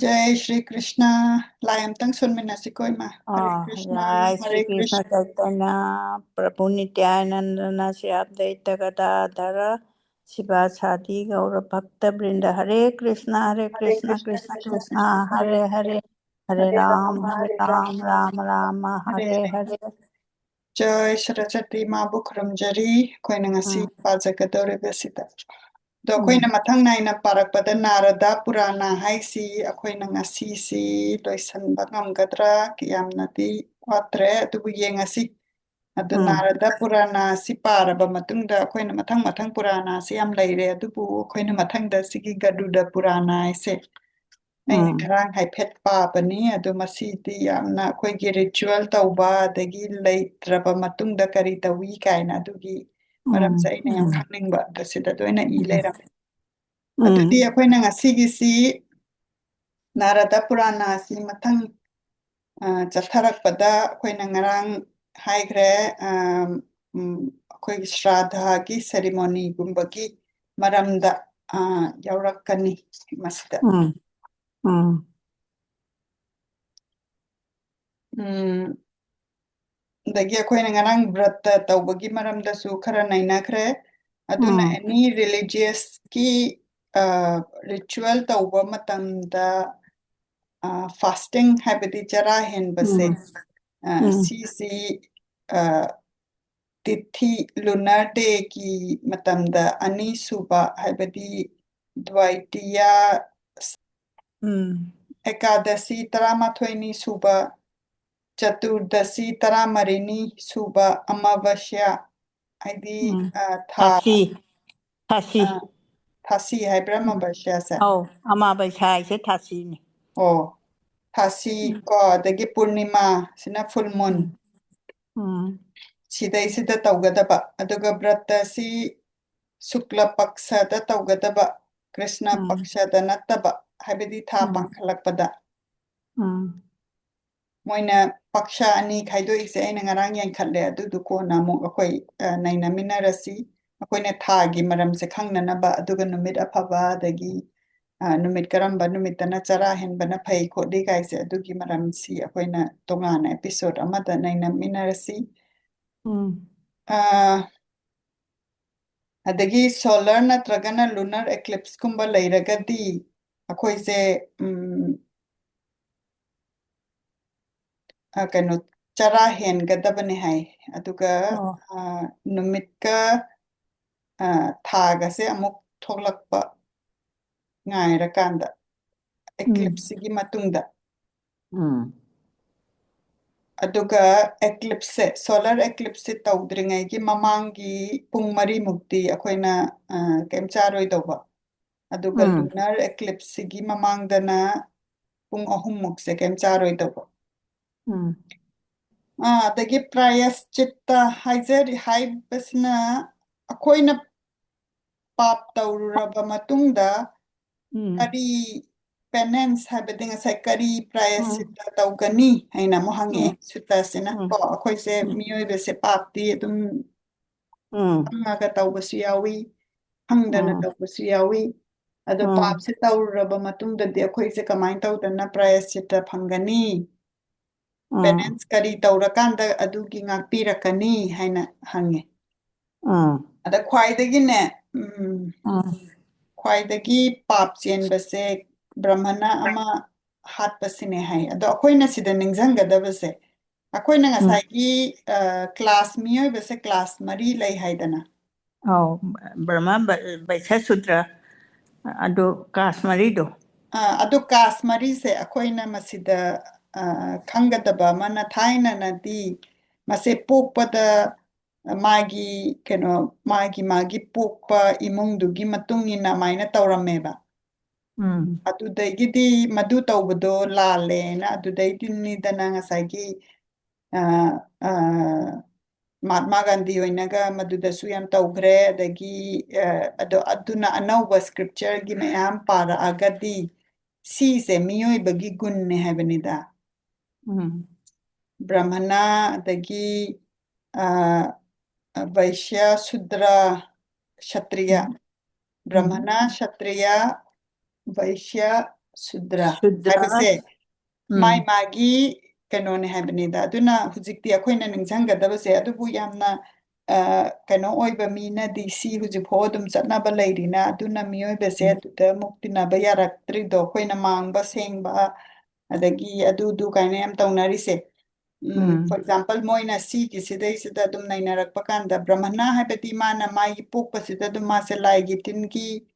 जय श्री कृष्णा लायम तंग सुन में नसिकोई मा हरे कृष्णा जय श्री हरे कृष्ण कृष्णा चैतन्य प्रभु नित्यानंद श्री अद्वैत गदाधर शिवासादि गौर भक्त वृंद हरे कृष्णा कृष्ण कृष्णा कृष्ण कृष्ण हरे हरे हरे राम राम राम हरे हरे हरे हरे जय सरस्वती मा बुखरम जरी कोई नंगसी पाजकदौरे बसिता दो कोई न मथंग नाइना पारकपदा नारदा पुराना हाइसी अखोई नंगसी सी लोइसन बगम गद्रा कियामनती वात्रे अदुबु येंगसी अदु नारदा पुराना सी पारबा मतुंगदा अखोइना मथंग मथंग पुराना सी याम लैरे अदुबु अखोइना मथंगदा सिगी गरुडा पुराना इसे ꯑꯩꯅ ꯉꯔꯥꯡ ꯍꯥꯏꯐꯦꯠ ꯄꯥꯕꯅꯤ ꯑꯗꯣ ꯃꯁꯤꯗꯤ ꯌꯥꯝꯅ ꯑꯩꯈꯣꯏꯒꯤ ꯔꯤꯆꯨꯋꯦꯜ ꯇꯧꯕ ꯑꯗꯒꯤ ꯂꯩꯇ꯭ꯔꯕ ꯃꯇꯨꯡꯗ ꯀꯔꯤ ꯇꯧꯏ ꯀꯥꯏꯅ ꯑꯗꯨꯒꯤ ꯃꯔꯝꯁꯦ ꯑꯩꯅ ꯌꯥꯝ ꯈꯪꯅꯤꯡꯕ ꯑꯗꯣ ꯁꯤꯗ ꯂꯣꯏꯅ ꯏ ꯂꯩꯔꯝꯃꯦ ꯑꯗꯨꯗꯤ ꯑꯩꯈꯣꯏꯅ ꯉꯁꯤꯒꯤꯁꯤ ꯅꯥꯔꯗ ꯄꯨꯔꯥꯅꯥ ꯑꯁꯤ ꯃꯊꯪ ꯆꯠꯊꯔꯛꯄꯗ ꯑꯩꯈꯣꯏꯅ ꯉꯔꯥꯡ ꯍꯥꯏꯈ꯭ꯔꯦ ꯑꯩꯈꯣꯏꯒꯤ ꯁ꯭ꯔꯥꯙꯥꯒꯤ ꯁꯦꯔꯤꯃꯣꯅꯤꯒꯨꯝꯕꯒꯤ ꯃꯔꯝꯗ ꯌꯥꯎꯔꯛꯀꯅꯤ ꯃꯁꯤꯗ ꯑꯗꯒꯤ ꯑꯩꯈꯣꯏꯅ ꯉꯔꯥꯡ ꯕ꯭ꯔꯠꯇ ꯇꯧꯕꯒꯤ ꯃꯔꯝꯗꯁꯨ ꯈꯔ ꯅꯩꯅꯈ꯭ꯔꯦ ꯑꯗꯨꯅ ꯑꯦꯅꯤ ꯔꯤꯂꯤꯖꯤꯌꯁꯀꯤ ꯔꯤꯆꯨꯋꯦꯜ ꯇꯧꯕ ꯃꯇꯝꯗ ꯐꯥꯁꯇꯤꯡ ꯍꯥꯏꯕꯗꯤ ꯆꯔꯥ ꯍꯦꯟꯕꯁꯦ ꯁꯤꯁꯤ ꯇꯤꯊꯤ ꯂꯨꯅꯔ ꯗꯦꯒꯤ ꯃꯇꯝꯗ ꯑꯅꯤꯁꯨꯕ ꯍꯥꯏꯕꯗꯤ ꯗ꯭ꯋꯥꯏꯇꯤꯌꯥ ꯑꯦꯀꯥꯗꯁꯤ 12ꯅꯤ ꯁꯨꯕ ꯆꯇꯨꯔꯗꯁꯤ 14ꯅꯤ ꯁꯨꯕ ꯑꯃꯥꯕꯁ꯭ꯌꯥ ꯍꯥꯏꯗꯤ ꯊꯥ ꯊꯥꯁꯤ ꯍꯥꯏꯕ꯭ꯔꯥ ꯑꯃꯥꯕꯁ꯭ꯌꯥꯁꯦ ꯑꯃꯥꯕꯁ꯭ꯌꯥ ꯍꯥꯏꯁꯦ ꯊꯥꯁꯤꯅꯤ ꯑꯣ ꯊꯥꯁꯤ ꯀꯣ ꯑꯗꯒꯤ ꯄꯨꯔꯅꯤꯃꯥ ꯁꯤꯅ ꯐꯨꯜ ꯃꯨꯟ ꯁꯤꯗꯩꯁꯤꯗ ꯇꯧꯒꯗꯕ ꯑꯗꯨꯒ ꯕ꯭ꯔꯠꯇꯁꯤ ꯁꯨꯛꯂ ꯄꯛꯁꯗ ꯇꯧꯒꯗꯕ ꯀ꯭ꯔꯤꯁꯅ ꯄꯛꯁꯗ ꯅꯠꯇꯕ ꯍꯥꯏꯕꯗꯤ ꯊꯥ ꯄꯥꯡꯈꯠꯂꯛꯄꯗ ꯃꯣꯏꯅ ꯄꯛꯁ ꯑꯅꯤ ꯈꯥꯏꯗꯣꯛꯏꯁꯦ ꯑꯩꯅ ꯉꯔꯥꯡ ꯌꯦꯡꯈꯠꯂꯦ ꯑꯗꯨꯗꯨ ꯀꯣꯟꯅ ꯑꯃꯨꯛ ꯑꯩꯈꯣꯏ ꯅꯩꯅꯃꯤꯟꯅꯔꯁꯤ ꯑꯩꯈꯣꯏꯅ ꯊꯥꯒꯤ ꯃꯔꯝꯁꯦ ꯈꯪꯅꯅꯕ ꯑꯗꯨꯒ ꯅꯨꯃꯤꯠ ꯑꯐꯕ ꯑꯗꯒꯤ ꯅꯨꯃꯤꯠ ꯀꯔꯝꯕ ꯅꯨꯃꯤꯠꯇꯅ ꯆꯔꯥ ꯍꯦꯟꯕꯅ ꯐꯩ ꯈꯣꯠꯂꯤ ꯀꯥꯏꯁꯦ ꯑꯗꯨꯒꯤ ꯃꯔꯝꯁꯤ ꯑꯩꯈꯣꯏꯅ ꯇꯣꯉꯥꯟꯅ ꯑꯦꯄꯤꯁꯣꯗ ꯑꯃꯗ ꯅꯩꯅꯃꯤꯟꯅꯔꯁꯤ ꯑꯗꯒꯤ ꯁꯣꯂꯔ ꯅꯠꯇ꯭ꯔꯒꯅ ꯂꯨꯅꯔ ꯑꯦꯀ꯭ꯂꯤꯞꯁꯀꯨꯝꯕ ꯂꯩꯔꯒꯗꯤ ꯑꯩꯈꯣꯏꯁꯦ ꯀꯩꯅꯣ ꯆꯔꯥ ꯍꯦꯟꯒꯗꯕꯅꯦ ꯍꯥꯏ ꯑꯗꯨꯒ ꯅꯨꯃꯤꯠꯀ ꯊꯥꯒꯁꯦ ꯑꯃꯨꯛ ꯊꯣꯛꯂꯛꯄ ꯉꯥꯏꯔꯀꯥꯟꯗ ꯑꯦꯀ꯭ꯂꯤꯞꯁꯤꯒꯤ ꯃꯇꯨꯡꯗ ꯑꯗꯨꯒ ꯑꯦꯀ꯭ꯂꯤꯞꯁꯁꯦ ꯁꯣꯂꯔ ꯑꯦꯀ꯭ꯂꯤꯞꯁꯁꯦ ꯇꯧꯗ꯭ꯔꯤꯉꯩꯒꯤ ꯃꯃꯥꯡꯒꯤ ꯄꯨꯡ 4ꯃꯨꯛꯇꯤ ꯑꯩꯈꯣꯏꯅ ꯀꯩꯝ ꯆꯥꯔꯣꯏꯗꯧꯕ ꯑꯗꯨꯒ ꯂꯨꯅꯔ ꯑꯦꯀ꯭ꯂꯤꯞꯁꯁꯤꯒꯤ ꯃꯃꯥꯡꯗꯅ ꯄꯨꯡ 3ꯃꯨꯛꯁꯦ ꯀꯩꯝ ꯆꯥꯔꯣꯏꯗꯧꯕ ꯑꯗꯒꯤ ꯄ꯭ꯔꯥꯌꯁꯆꯤꯠꯇ ꯍꯥꯏꯕꯁꯤꯅ ꯑꯩꯈꯣꯏꯅ ꯄꯥꯞ ꯇꯧꯔꯨꯔꯕ ꯃꯇꯨꯡꯗ ꯀꯔꯤ ꯄꯦꯅꯦꯟꯁ ꯍꯥꯏꯕꯗꯤ ꯉꯁꯥꯏ ꯀꯔꯤ ꯄ꯭ꯔꯥꯌꯁꯆꯤꯠꯇ ꯇꯧꯒꯅꯤ ꯍꯥꯏꯅ ꯑꯃꯨꯛ ꯍꯪꯉꯛꯑꯦ ꯁꯨꯠꯇꯁꯤꯅ ꯀꯣ ꯑꯩꯈꯣꯏꯁꯦ ꯃꯤꯑꯣꯏꯕꯁꯦ ꯄꯥꯞꯇꯤ ꯑꯗꯨꯝ ꯈꯪꯉꯒ ꯇꯧꯕꯁꯨ ꯌꯥꯎꯏ ꯈꯪꯗꯅ ꯇꯧꯕꯁꯨ ꯌꯥꯎꯏ ꯑꯗꯣ ꯄꯥꯞꯁꯦ ꯇꯧꯔꯨꯔꯕ ꯃꯇꯨꯡꯗꯗꯤ ꯑꯩꯈꯣꯏꯁꯦ ꯀꯃꯥꯏꯅ ꯇꯧꯗꯅ ꯄ꯭ꯔꯥꯌꯁꯆꯤꯠꯇ ꯐꯪꯒꯅꯤ ꯄꯦꯅꯦꯟꯁ ꯀꯔꯤ ꯇꯧꯔꯀꯥꯟꯗ ꯑꯗꯨꯒꯤ ꯉꯥꯛꯄꯤꯔꯛꯀꯅꯤ ꯍꯥꯏꯅ ꯍꯪꯉꯦ ꯑꯗ ꯈ꯭ꯋꯥꯏꯗꯒꯤꯅꯦ ꯈ꯭ꯋꯥꯏꯗꯒꯤ ꯄꯥꯞ ꯆꯦꯟꯕꯁꯦ ꯕ꯭ꯔꯍꯃꯅ ꯑꯃ ꯍꯥꯠꯄꯁꯤꯅꯦ ꯍꯥꯏ ꯑꯗꯣ ꯑꯩꯈꯣꯏꯅ ꯁꯤꯗ ꯅꯤꯡꯁꯤꯡꯒꯗꯕꯁꯦ ꯑꯩꯈꯣꯏꯅ ꯉꯁꯥꯏꯒꯤ ꯀ꯭ꯂꯥꯁ ꯃꯤꯑꯣꯏꯕꯁꯦ ꯀ꯭ꯂꯥꯁ 4 ꯂꯩ ꯍꯥꯏꯗꯅ ꯕ꯭ꯔꯍꯃ ꯕꯩꯁꯥ ꯁꯨꯗ꯭ꯔ ꯑꯗꯨ ꯀ꯭ꯂꯥꯁ 4ꯗꯣ ꯑꯗꯨ ꯀꯥꯁ 4ꯁꯦ ꯑꯩꯈꯣꯏꯅ ꯃꯁꯤꯗ ꯈꯪꯒꯗꯕ ꯑꯃꯅ ꯊꯥꯏꯅꯅꯗꯤ ꯃꯁꯦ ꯄꯣꯛꯄꯗ ꯃꯥꯒꯤ ꯀꯩꯅꯣ ꯃꯥꯒꯤ ꯄꯣꯛꯄ ꯏꯃꯨꯡꯗꯨꯒꯤ ꯃꯇꯨꯡ ꯏꯟꯅ ꯑꯗꯨꯃꯥꯏꯅ ꯇꯧꯔꯝꯃꯦꯕ ꯑꯗꯨꯗꯒꯤꯗꯤ ꯃꯗꯨ ꯇꯧꯕꯗꯣ ꯂꯥꯜꯂꯦꯅ ꯑꯗꯨꯗꯩꯗꯤꯅꯤꯗꯅ ꯉꯁꯥꯏꯒꯤ ꯃꯍꯥꯠꯃꯥ ꯒꯥꯟꯙꯤ ꯑꯣꯏꯅꯒ ꯃꯗꯨꯗꯁꯨ ꯌꯥꯝ ꯇꯧꯈ꯭ꯔꯦ ꯑꯗꯒꯤ ꯑꯗꯨꯅ ꯑꯅꯧꯕ ꯁ꯭ꯀ꯭ꯔꯤꯞꯆꯔꯒꯤ ꯃꯌꯥꯝ ꯄꯥꯔꯛꯑꯒꯗꯤ ꯁꯤꯁꯦ ꯃꯤꯑꯣꯏꯕꯒꯤ ꯒꯨꯟꯅꯦ ꯍꯥꯏꯕꯅꯤꯗ ꯕ꯭ꯔꯍꯃꯅ ꯑꯗꯒꯤ ꯚꯩꯁ꯭ꯌ ꯁꯨꯗ꯭ꯔ क्षत्रिय ब्रह्मण क्षत्रिय वैश्य Shudra Shudra. haibase mai magi kanone haibnida aduna hujikti akoina ningjangadabase adubu yamna kano oiba mina dc hujipho dum chatnaba leirina aduna miyoibase aduda muktinaba yaraktrido akoina mangba sengba adagi adudu kaina yam taunarise for example moina si ki sidai sida dum nainarakpa kanda brahmana haibati mana mai pokpa sida dum mase laigi tinki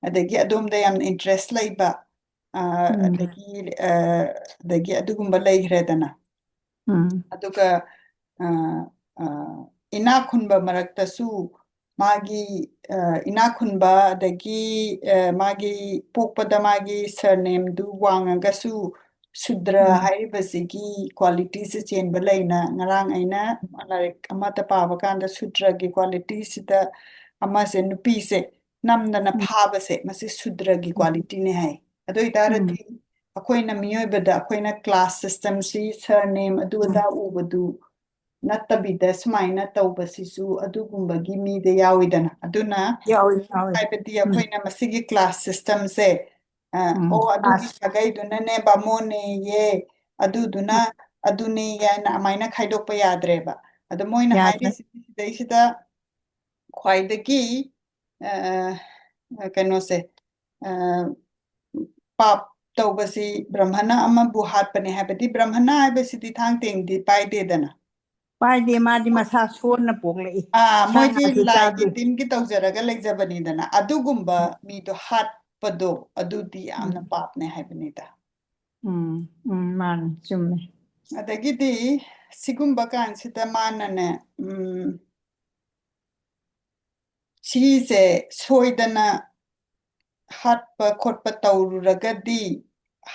adagi adomda yam interest laiba adagi adugumba leihredana aduga inakhunba maraktasu magi inakhunba adagi magi pokpada magi surname du wangagasu Shudra hairibasigi quality se chenba leina ngarang aina like amata paba kanda Shudra gi quality sida amase nupi se namdana phaba se masi Shudra gi quality ne hai adoi darati akoina miyoibada akoina class system si surname aduda ubadu nattabida sumaina tawbasisu adugumbagi mide yawidana aduna haibadi akoina masigi class system se o adugi sagaidunane bamone ye aduduna aduni yana amaina khaidokpa yadreba adu moina hairi sidaisida khwaidagi kanose pap tawbasi brahmana amabu hatpane haibadi brahmana haibasidi thangtengdi paidedana Paide madi masa sona poglei. moidi laigi timgi tawjaraga legjabani adugumba mido hatpado adudi amna papne haibnida man chumme adagidi sigumba kansida manane chise soidana hatpa khotpa tawruragadi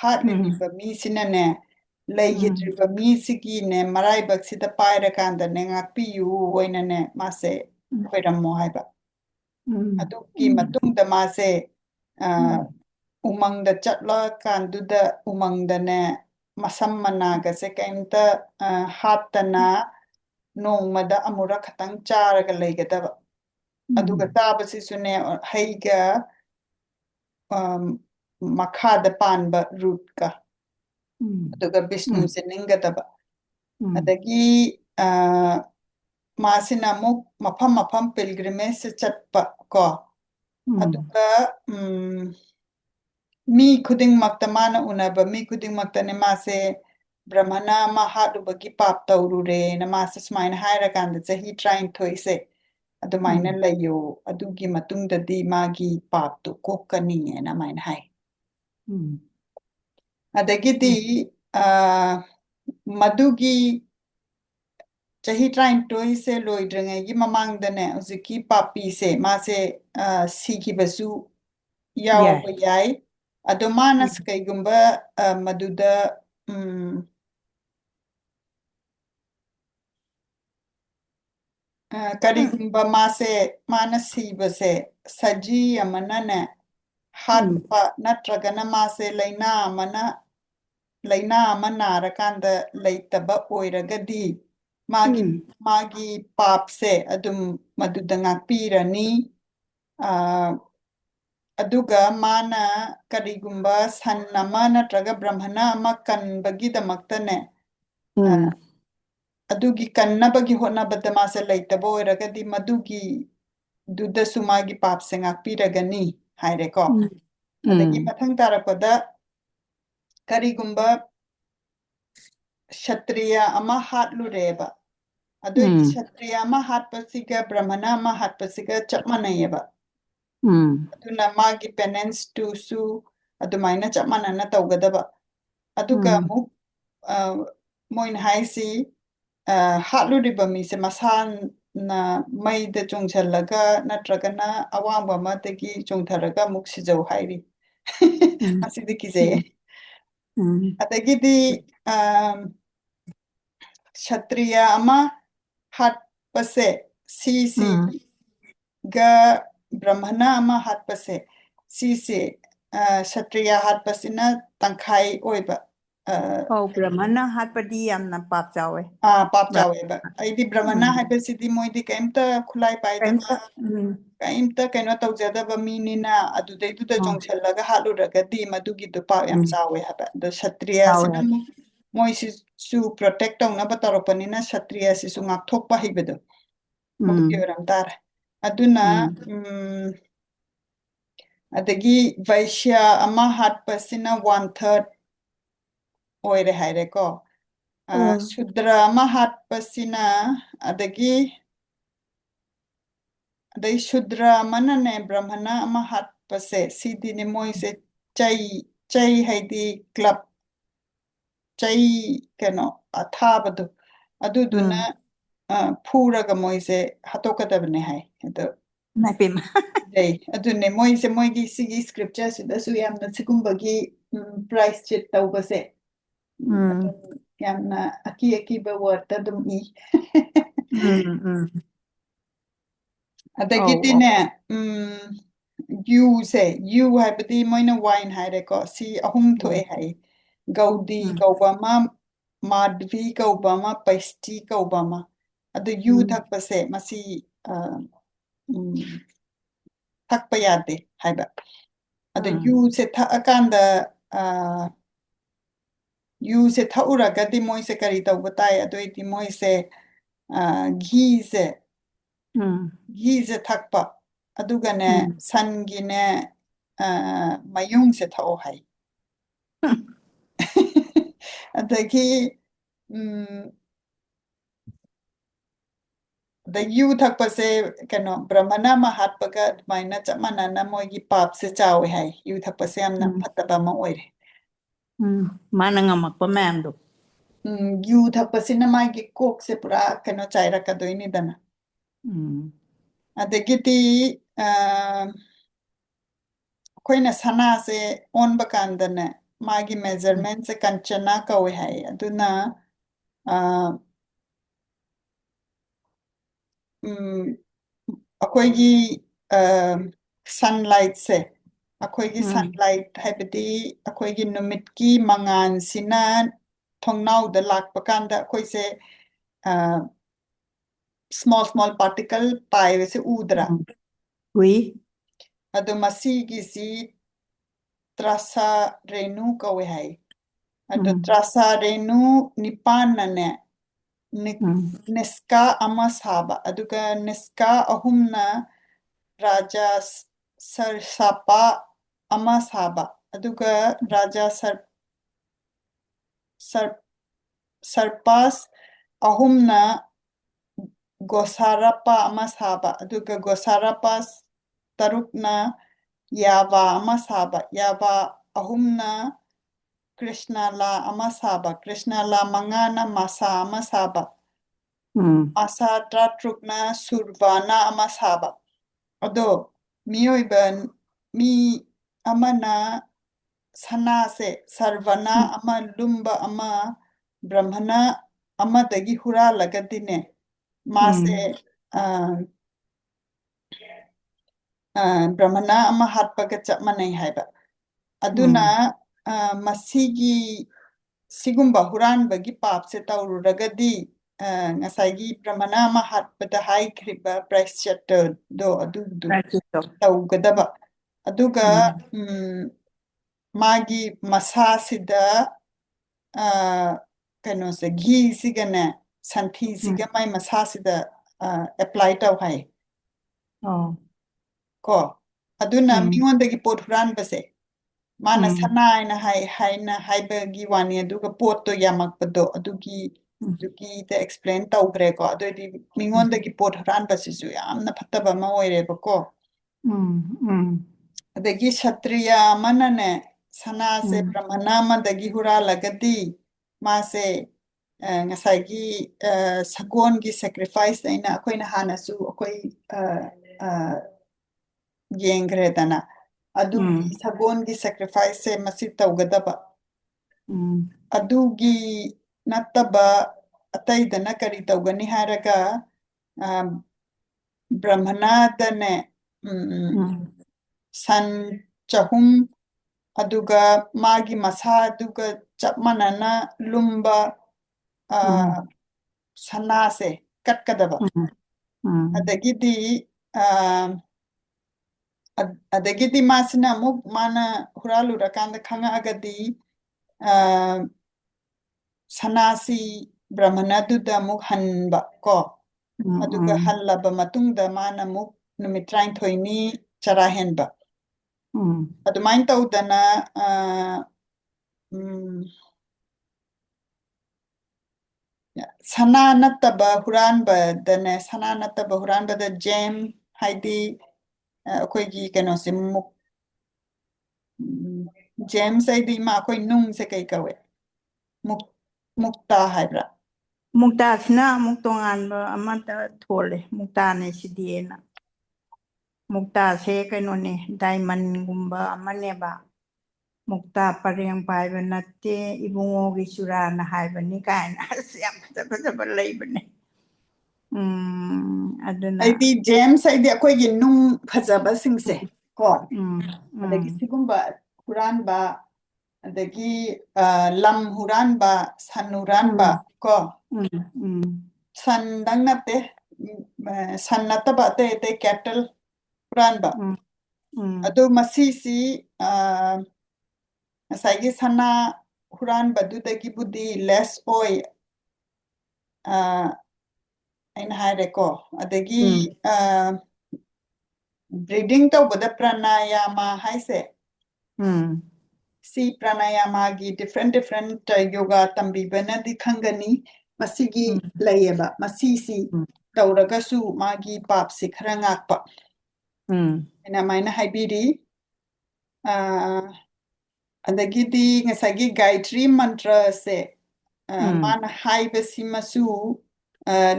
hatliniba misinane leihidriba misigine maraibaksida pairakandane ngakpiyu oinane mase khoiramo haiba adugi matungda mase umangda chatla kanduda umangdane masam managase kaimta hattana nongmada amura khatang charaga leigadaba aduga tabasisune heiga makhada panba root ka aduga Vishnu se ningadaba adagi masina muk mafam pilgrimage se chatpa ko aduga mi khuding makta mana unaba mi khuding makta ne mase brahmana ma hatubagi pap tawrure na mase smaina haira kanda chahi trying thoise adumaina layo adugi matungdadi magi pap tu kokkani na main hai adagidi madugi chahi trying thoise loidrangai gi mamangdane uziki papi se mase siki basu yaw yai adomanas kaigumba maduda karigumba mase manasi base saji amanane hatpa natragana mase laina amanara leitaba oiragadi magi papse adum maduda ngakpirani aduga mana karigumba san nama natraga brahmana ama kanbagidamaktane adugi kannabagi hotnabada mase leitaba oiragadi madugi dudasu magi papse ngakpiragani haireko adagi mathang tarapada karigumba kshatriya ama hatlureba adugi kshatriya ama hatpasiga brahmana ama hatpasiga chapmanayeba aduna magi penance to su adumaina chapmanana tawgadaba aduga muk moin haisi hatluriba mise masan na maida chongchalaga natragana awamba matagi chongtharaga muk sijau hairi asidi kije adagidi kshatriya ama hatpase si ga brahmana ama hatpase si kshatriya hatpasina tangkhai oiba brahmana hatpadi yamna pap chawe pap chaweba aidi brahmana haibasidi moidi kaimta khulai paidaba ꯀꯩꯝꯇ ꯀꯩꯅꯣ ꯇꯧꯖꯗꯕ ꯃꯤꯅꯤꯅ ꯑꯗꯨꯗꯩꯗꯨꯗ ꯎꯝ ꯆꯣꯡꯁꯤꯜꯂꯒ ꯍꯥꯠꯂꯨꯔꯒꯗꯤ ꯃꯗꯨꯒꯤꯗꯣ ꯄꯥꯞ ꯌꯥꯝ ꯎꯝ ꯆꯥꯎꯋꯦ ꯍꯥꯏꯕ ꯑꯗꯣ ꯆꯥꯎꯋꯦ ꯁꯇ꯭ꯔꯤꯌꯥꯁꯤꯅ ꯍꯥꯏꯕ ꯑꯃꯨꯛ ꯃꯣꯏꯁꯤꯁꯨ ꯄ꯭ꯔꯣꯇꯦꯛ ꯇꯧꯅꯕ ꯇꯧꯔꯛꯄꯅꯤꯅ ꯁꯇ꯭ꯔꯤꯌꯥꯁꯤꯁꯨ ꯉꯥꯛꯊꯣꯛꯄ ꯍꯩꯕꯗꯣ ꯃꯗꯨꯒꯤ ꯎꯝ ꯑꯣꯏꯔꯝ ꯇꯥꯔꯦ ꯑꯗꯨꯅ ꯎꯝ ꯑꯗꯒꯤ ꯚꯩꯁ꯭ꯌ ꯑꯃ ꯍꯥꯠꯄꯁꯤꯅ 1/3 ꯑꯣꯏꯔꯦ ꯍꯥꯏꯔꯦꯀꯣ ꯎꯝ ꯁꯨꯗ꯭ꯔ ꯑꯃ ꯍꯥꯠꯄꯁꯤꯅ ꯑꯗꯩ ꯁꯨꯗ꯭ꯔ ꯑꯃꯅꯅꯦ ꯕ꯭ꯔꯥꯍꯃꯅ ꯑꯃ ꯍꯥꯠꯄꯁꯦ ꯁꯤꯗꯤꯅꯦ ꯃꯣꯏꯁꯦ ꯆꯩ ꯍꯥꯏꯗꯤ ꯀ꯭ꯂꯕ ꯆꯩ ꯀꯩꯅꯣ ꯑꯊꯥꯕꯗꯣ ꯑꯗꯨꯗꯨꯅ ꯎꯝ ꯐꯨꯔꯒ ꯃꯣꯏꯁꯦ ꯍꯥꯠꯇꯣꯛꯀꯗꯕꯅꯦ ꯍꯥꯏ ꯑꯗꯣ ꯏꯃꯥꯏꯄꯦꯝꯃ ꯂꯩ ꯑꯗꯨꯅꯦ ꯃꯣꯏꯒꯤ ꯁꯤꯒꯤ ꯁ꯭ꯀ꯭ꯔꯤꯞꯆꯔꯁꯤꯗꯁꯨ ꯌꯥꯝꯅ ꯁꯤꯒꯨꯝꯕꯒꯤ ꯄ꯭ꯔꯥꯏꯁ ꯆꯤꯠ ꯇꯧꯕꯁꯦ ꯎꯝ ꯑꯗꯨꯝ ꯌꯥꯝꯅ ꯑꯀꯤꯕ ꯋꯥꯔꯗꯇ ꯑꯗꯨꯝ ꯏ ꯎꯝ ꯑꯧ ꯑꯧ ꯑꯗꯒꯤꯗꯤꯅꯦ ꯌꯨꯁꯦ ꯌꯨ ꯍꯥꯏꯕꯗꯤ ꯃꯣꯏꯅ ꯋꯥꯏꯟ ꯍꯥꯏꯔꯦꯀꯣ ꯁꯤ ꯑꯍꯨꯝ ꯊꯣꯛꯑꯦ ꯎꯝ ꯍꯥꯏ ꯒꯧꯗꯤ ꯎꯝ ꯀꯧꯕ ꯑꯃ ꯃꯥꯙꯕꯤ ꯀꯧꯕ ꯑꯃ ꯄꯩꯁꯇꯤ ꯀꯧꯕ ꯑꯃ ꯑꯗꯨ ꯌꯨ ꯎꯝ ꯊꯛꯄꯁꯦ ꯃꯁꯤ ꯊꯛꯄ ꯌꯥꯗꯦ ꯍꯥꯏꯕ ꯑꯗ ꯎꯝ ꯌꯨꯁꯦ ꯊꯛꯑꯀꯥꯟꯗ ꯌꯨꯁꯦ ꯊꯛꯎꯔꯒꯗꯤ ꯃꯣꯏꯁꯦ ꯀꯔꯤ ꯇꯧꯕ ꯇꯥꯏ ꯑꯗꯨꯑꯣꯏꯗꯤ ꯃꯣꯏꯁꯦ ꯘꯤꯁꯦ ꯎꯝ ꯘꯤꯁꯦ ꯊꯛꯄ ꯑꯗꯨꯒꯅꯦ ꯎꯝ ꯁꯟꯒꯤꯅꯦ ꯃꯌꯨꯡꯁꯦ ꯊꯛꯑꯣ ꯍꯥꯏ ꯑꯗꯒꯤ ꯑꯗ ꯌꯨ ꯊꯛꯄꯁꯦ ꯀꯩꯅꯣ ꯕ꯭ꯔꯍꯃꯅ ꯑꯃ ꯍꯥꯠꯄꯒ ꯑꯗꯨꯃꯥꯏꯅ ꯆꯞ ꯃꯥꯟꯅꯅ ꯃꯣꯏꯒꯤ ꯄꯥꯞꯁꯦ ꯆꯥꯎꯋꯦ ꯍꯥꯏ ꯌꯨ ꯊꯛꯄꯁꯦ ꯌꯥꯝꯅ ꯎꯝ ꯐꯠꯇꯕ ꯑꯃ ꯑꯣꯏꯔꯦ ꯃꯥꯅ ꯉꯝꯃꯛꯄ ꯃꯌꯥꯝꯗꯣ ꯌꯨ ꯊꯛꯄꯁꯤꯅ ꯃꯥꯒꯤ ꯀꯣꯛꯁꯦ ꯄꯨꯔꯥ ꯀꯩꯅꯣ ꯆꯥꯏꯔꯛꯀꯗꯣꯏꯅꯤꯗꯅ ꯎꯝ ꯑꯗꯒꯤꯗꯤ ꯑꯩꯈꯣꯏꯅ ꯁꯅꯥꯁꯦ ꯑꯣꯟꯕ ꯀꯥꯟꯗꯅꯦ ꯃꯥꯒꯤ ꯃꯦꯖꯔꯃꯦꯟꯁꯦ ꯀꯟꯆꯅꯥ ꯀꯧꯋꯦ ꯍꯥꯏ ꯑꯗꯨꯅ ꯑꯩꯈꯣꯏꯒꯤ ꯁꯟꯂꯥꯏꯠꯁꯦ ꯑꯩꯈꯣꯏꯒꯤ ꯎꯝ ꯁꯟꯂꯥꯏꯠ ꯍꯥꯏꯕꯗꯤ ꯑꯩꯈꯣꯏꯒꯤ ꯅꯨꯃꯤꯠꯀꯤ ꯃꯉꯥꯜꯁꯤꯅ ꯊꯣꯡꯅꯥꯎꯗ ꯂꯥꯛꯄ ꯀꯥꯟꯗ ꯑꯩꯈꯣꯏꯁꯦ ꯁ꯭ꯃꯣꯜ ꯄꯥꯔꯇꯤꯀꯜ ꯄꯥꯏꯕꯁꯦ ꯎꯗ꯭ꯔꯥ ꯎꯏ ꯑꯗꯣ ꯃꯁꯤꯒꯤꯁꯤ ꯇ꯭ꯔꯥꯁꯥ ꯔꯦꯅꯨ ꯀꯧꯋꯦ ꯍꯥꯏ ꯑꯗꯣ ꯎꯝ ꯇ꯭ꯔꯥꯁꯥ ꯔꯦꯅꯨ ꯅꯤꯄꯥꯟꯅꯅꯦ ꯎꯝ ꯅꯤꯁꯀꯥ ꯑꯃ ꯁꯥꯕ ꯑꯗꯨꯒ ꯅꯤꯁꯀꯥ ꯑꯍꯨꯝꯅ ꯔꯥꯖꯥ ꯁꯔꯁꯥꯄꯥ ꯑꯃ ꯁꯥꯕ ꯑꯗꯨꯒ ꯔꯥꯖꯥ ꯁꯔꯄꯥꯁ ꯑꯍꯨꯝꯅ ꯒꯣꯁꯥꯔꯞꯄ ꯑꯃ ꯁꯥꯕ ꯑꯗꯨꯒ ꯒꯣꯁꯥꯔꯞꯄꯥꯁ ꯇꯔꯨꯛꯅ ꯌꯥꯕ ꯑꯃ ꯁꯥꯕ ꯌꯥꯕ ꯑꯍꯨꯝꯅ ꯀ꯭ꯔꯤꯁꯅꯥꯂꯥ ꯑꯃ ꯁꯥꯕ ꯀ꯭ꯔꯤꯁꯅꯥꯂꯥ ꯃꯉꯥꯅ ꯃꯁꯥ ꯑꯃ ꯁꯥꯕ ꯎꯝ ꯑꯁꯥ ꯇꯔꯥꯇꯔꯨꯛꯅ ꯁꯨꯔꯕꯥꯅ ꯑꯃ ꯁꯥꯕ ꯑꯗꯣ ꯃꯤ ꯑꯃꯅ ꯁꯅꯥꯁꯦ ꯁꯔꯕꯅ ꯎꯝ ꯑꯃ ꯂꯨꯝꯕ ꯑꯃ ꯕ꯭ꯔꯍꯃꯅ ꯑꯃꯗꯒꯤ ꯍꯨꯔꯥꯜꯂꯒꯗꯤꯅꯦ ꯃꯥꯁꯦ ꯎꯝ ꯕ꯭ꯔꯍꯃꯅ ꯑꯃ ꯍꯥꯠꯄꯒ ꯆꯞ ꯃꯥꯟꯅꯩ ꯍꯥꯏꯕ ꯑꯗꯨꯅ ꯎꯝ ꯃꯁꯤꯒꯤ ꯁꯤꯒꯨꯝꯕ ꯍꯨꯔꯥꯟꯕꯒꯤ ꯄꯥꯞꯁꯦ ꯇꯧꯔꯨꯔꯒꯗꯤ ꯉꯁꯥꯏꯒꯤ ꯕ꯭ꯔꯍꯃꯅ ꯑꯃ ꯍꯥꯠꯄꯗ ꯍꯥꯏꯈ꯭ꯔꯤꯕ ꯄ꯭ꯔꯥꯏꯁꯆꯠꯇꯗꯣ ꯑꯗꯨꯗꯨ ꯄ꯭ꯔꯦꯛꯇꯤꯁꯇꯣ ꯇꯧꯒꯗꯕ ꯑꯗꯨꯒ ꯎꯝ ꯃꯥꯒꯤ ꯃꯁꯥꯁꯤꯗ ꯀꯩꯅꯣꯁꯦ ꯘꯤꯁꯤꯒꯅꯦ ꯎꯝ ꯁꯟꯊꯤꯁꯤꯒ ꯃꯥꯏ ꯃꯁꯥꯁꯤꯗ ꯑꯦꯄ꯭ꯂꯥꯏ ꯇꯧ ꯍꯥꯏ ꯑꯣ ꯀꯣ ꯑꯗꯨꯅ ꯎꯝ ꯃꯤꯉꯣꯟꯗꯒꯤ ꯄꯣꯠ ꯍꯨꯔꯥꯟꯕꯁꯦ ꯃꯥꯅ ꯎꯝ ꯁꯅꯥ ꯍꯥꯏꯅ ꯍꯥꯏꯕꯒꯤ ꯋꯥꯅꯤ ꯑꯗꯨꯒ ꯄꯣꯠꯇꯣ ꯌꯥꯝꯃꯛꯄꯗꯣ ꯎꯝ ꯑꯗꯨꯒꯤꯗ ꯑꯦꯛꯁꯄ꯭ꯂꯦꯟ ꯇꯧꯈ꯭ꯔꯦꯀꯣ ꯑꯗꯨꯑꯣꯏꯗꯤ ꯃꯤꯉꯣꯟꯗꯒꯤ ꯄꯣꯠ ꯍꯨꯔꯥꯟꯕꯁꯤꯁꯨ ꯌꯥꯝꯅ ꯐꯠꯇꯕ ꯑꯃ ꯑꯣꯏꯔꯦꯕꯀꯣ ꯎꯝ ꯑꯗꯒꯤ ꯁꯇ꯭ꯔꯤꯌꯥ ꯑꯃꯅꯅꯦ ꯁꯅꯥꯁꯦ ꯎꯝ ꯕ꯭ꯔꯍꯃꯅ ꯑꯃꯗꯒꯤ ꯍꯨꯔꯥꯜꯂꯒꯗꯤ ꯃꯥꯁꯦ ꯉꯁꯥꯏꯒꯤ ꯁꯒꯣꯜꯒꯤ ꯁꯦꯀ꯭ꯔꯤꯐꯥꯏꯁ ꯑꯩꯅ ꯑꯩꯈꯣꯏꯅ ꯍꯥꯟꯅꯁꯨ ꯑꯩꯈꯣꯏ ꯌꯦꯡꯈ꯭ꯔꯦꯗꯅ ꯑꯗꯨꯒꯤ ꯎꯝ ꯁꯒꯣꯜꯒꯤ ꯁꯦꯀ꯭ꯔꯤꯐꯥꯏꯁꯁꯦ ꯃꯁꯤ ꯇꯧꯒꯗꯕ ꯎꯝ ꯑꯗꯨꯒꯤ ꯅꯠꯇꯕ ꯑꯇꯩꯗꯅ ꯀꯔꯤ ꯇꯧꯒꯅꯤ ꯍꯥꯏꯔꯒ ꯕ꯭ꯔꯍꯃꯅꯥꯗꯅꯦ ꯎꯝ ꯁꯟ ꯆꯍꯨꯝ ꯑꯗꯨꯒ ꯃꯥꯒꯤ ꯃꯁꯥꯗꯨꯒ ꯆꯞ ꯃꯥꯟꯅꯅ ꯂꯨꯝꯕ ꯎꯝ ꯁꯅꯥꯁꯦ ꯀꯠꯀꯗꯕ ꯎꯝ ꯎꯝ ꯑꯗꯒꯤꯗꯤ adagidi masina muk mana huralurаканда khangagadi sanasi brahmanadudha muk hanba ko aduga hallaba matungda mana muk numit 38ni charahenba adumain tawdana sana nattaba huranba dane sana nattaba huranba da gem haidi akoigi kenosi muk gem saidi ma akoi nung se kai kawe muk mukta haibra Muktasina amuk tonganba amata thole muktane sidiena mukta se kainone diamond gumba amaneba mukta pareng paiba natte ibungogi surana haibani kaina yam fajaba leibane aduna aidi gem saidi akoigi nung phajaba singse ko adagi sigumba huranba adagi lam huranba san huranba ko san dang natte san nattaba te cattle huranba adu masisi asagi sana huranbadudagi budi less oil aina haireko adagi breeding tawbada pranayama haise si pranayama gi different yoga tambibana di khangani masigi layeba masisi tawragasu magi papsi khara ngakpa ina maina haibiri adagidi ngasagi gayatri mantra se mana haibasi masu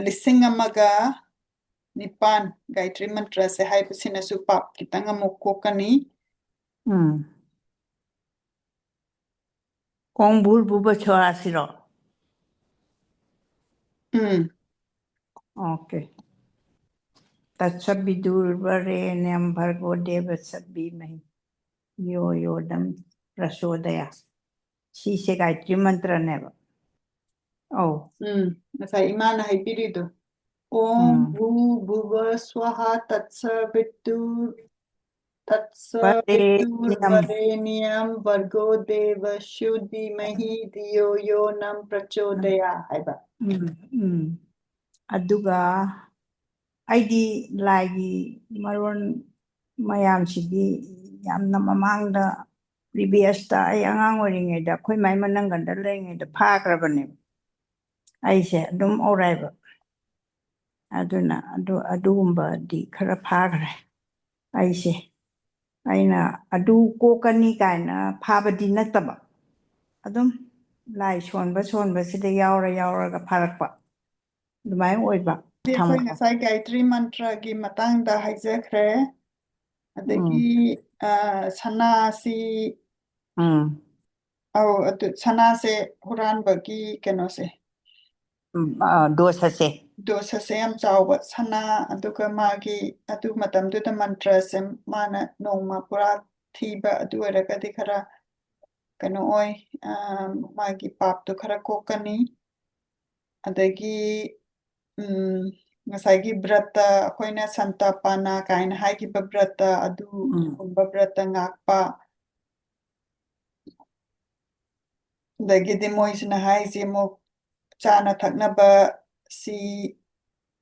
lising amaga nipan gayatri mantra se haibasi nasu pap kitang amuk kokani kongbur buba chora siro okay तत्सविदुर्वरेण्यं भर्गो देवस्य धीमहि यो योनं प्रचोदयात् सीसे Gayatri मंत्रनेवा Nasa imana haibirido Om Bhu Bhuva Swaha Tatsaviturvarenyam Vargo Devasya Dhimahi Dhiyo Yo Nam Prachodaya haiba aduga aidi laigi maron mayam sidi yamna mamangda previous ta ay angang oringeda khoi mai mananganda lengeda phagrabane aise dum oraiba aduna adugumba di khara phagre aise aina adu kokani kaina phabadi nataba adum lai sonba sida yauraga pharakpa dumai oiba Akhoi ngasai Gayatri Mantra gi matangda haijakhre adagi sanasi adu sanase huranbagi kenose dosa se yam chawba sana aduga magi adu matamduda mantra se mana nongma pura thiba adu eragadi khara kano oi magi pap tu khara kokani adagi ngasagi brata akoina santapana kaina haigiba brata adu gumba brata ngakpa dagidi moisina haisi mok chana thaknaba si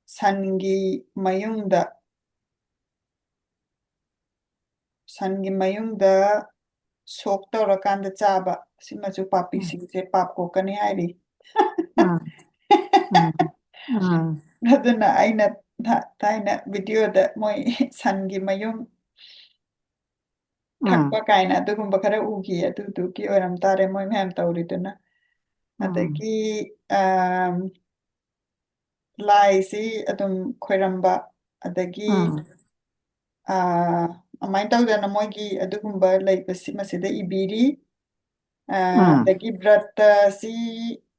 sangi mayungda sok tawrakanda chaba simachu papi singse pap kokani hairi aduna aina taina video da moi sangi mayung thakpa kaina adugumba khara ugi aduduki oram tare moi mem tawriduna adagi lai si adum khoiramba adagi amai tawdana moigi adugumba laibasi masida ibiri adagi brata si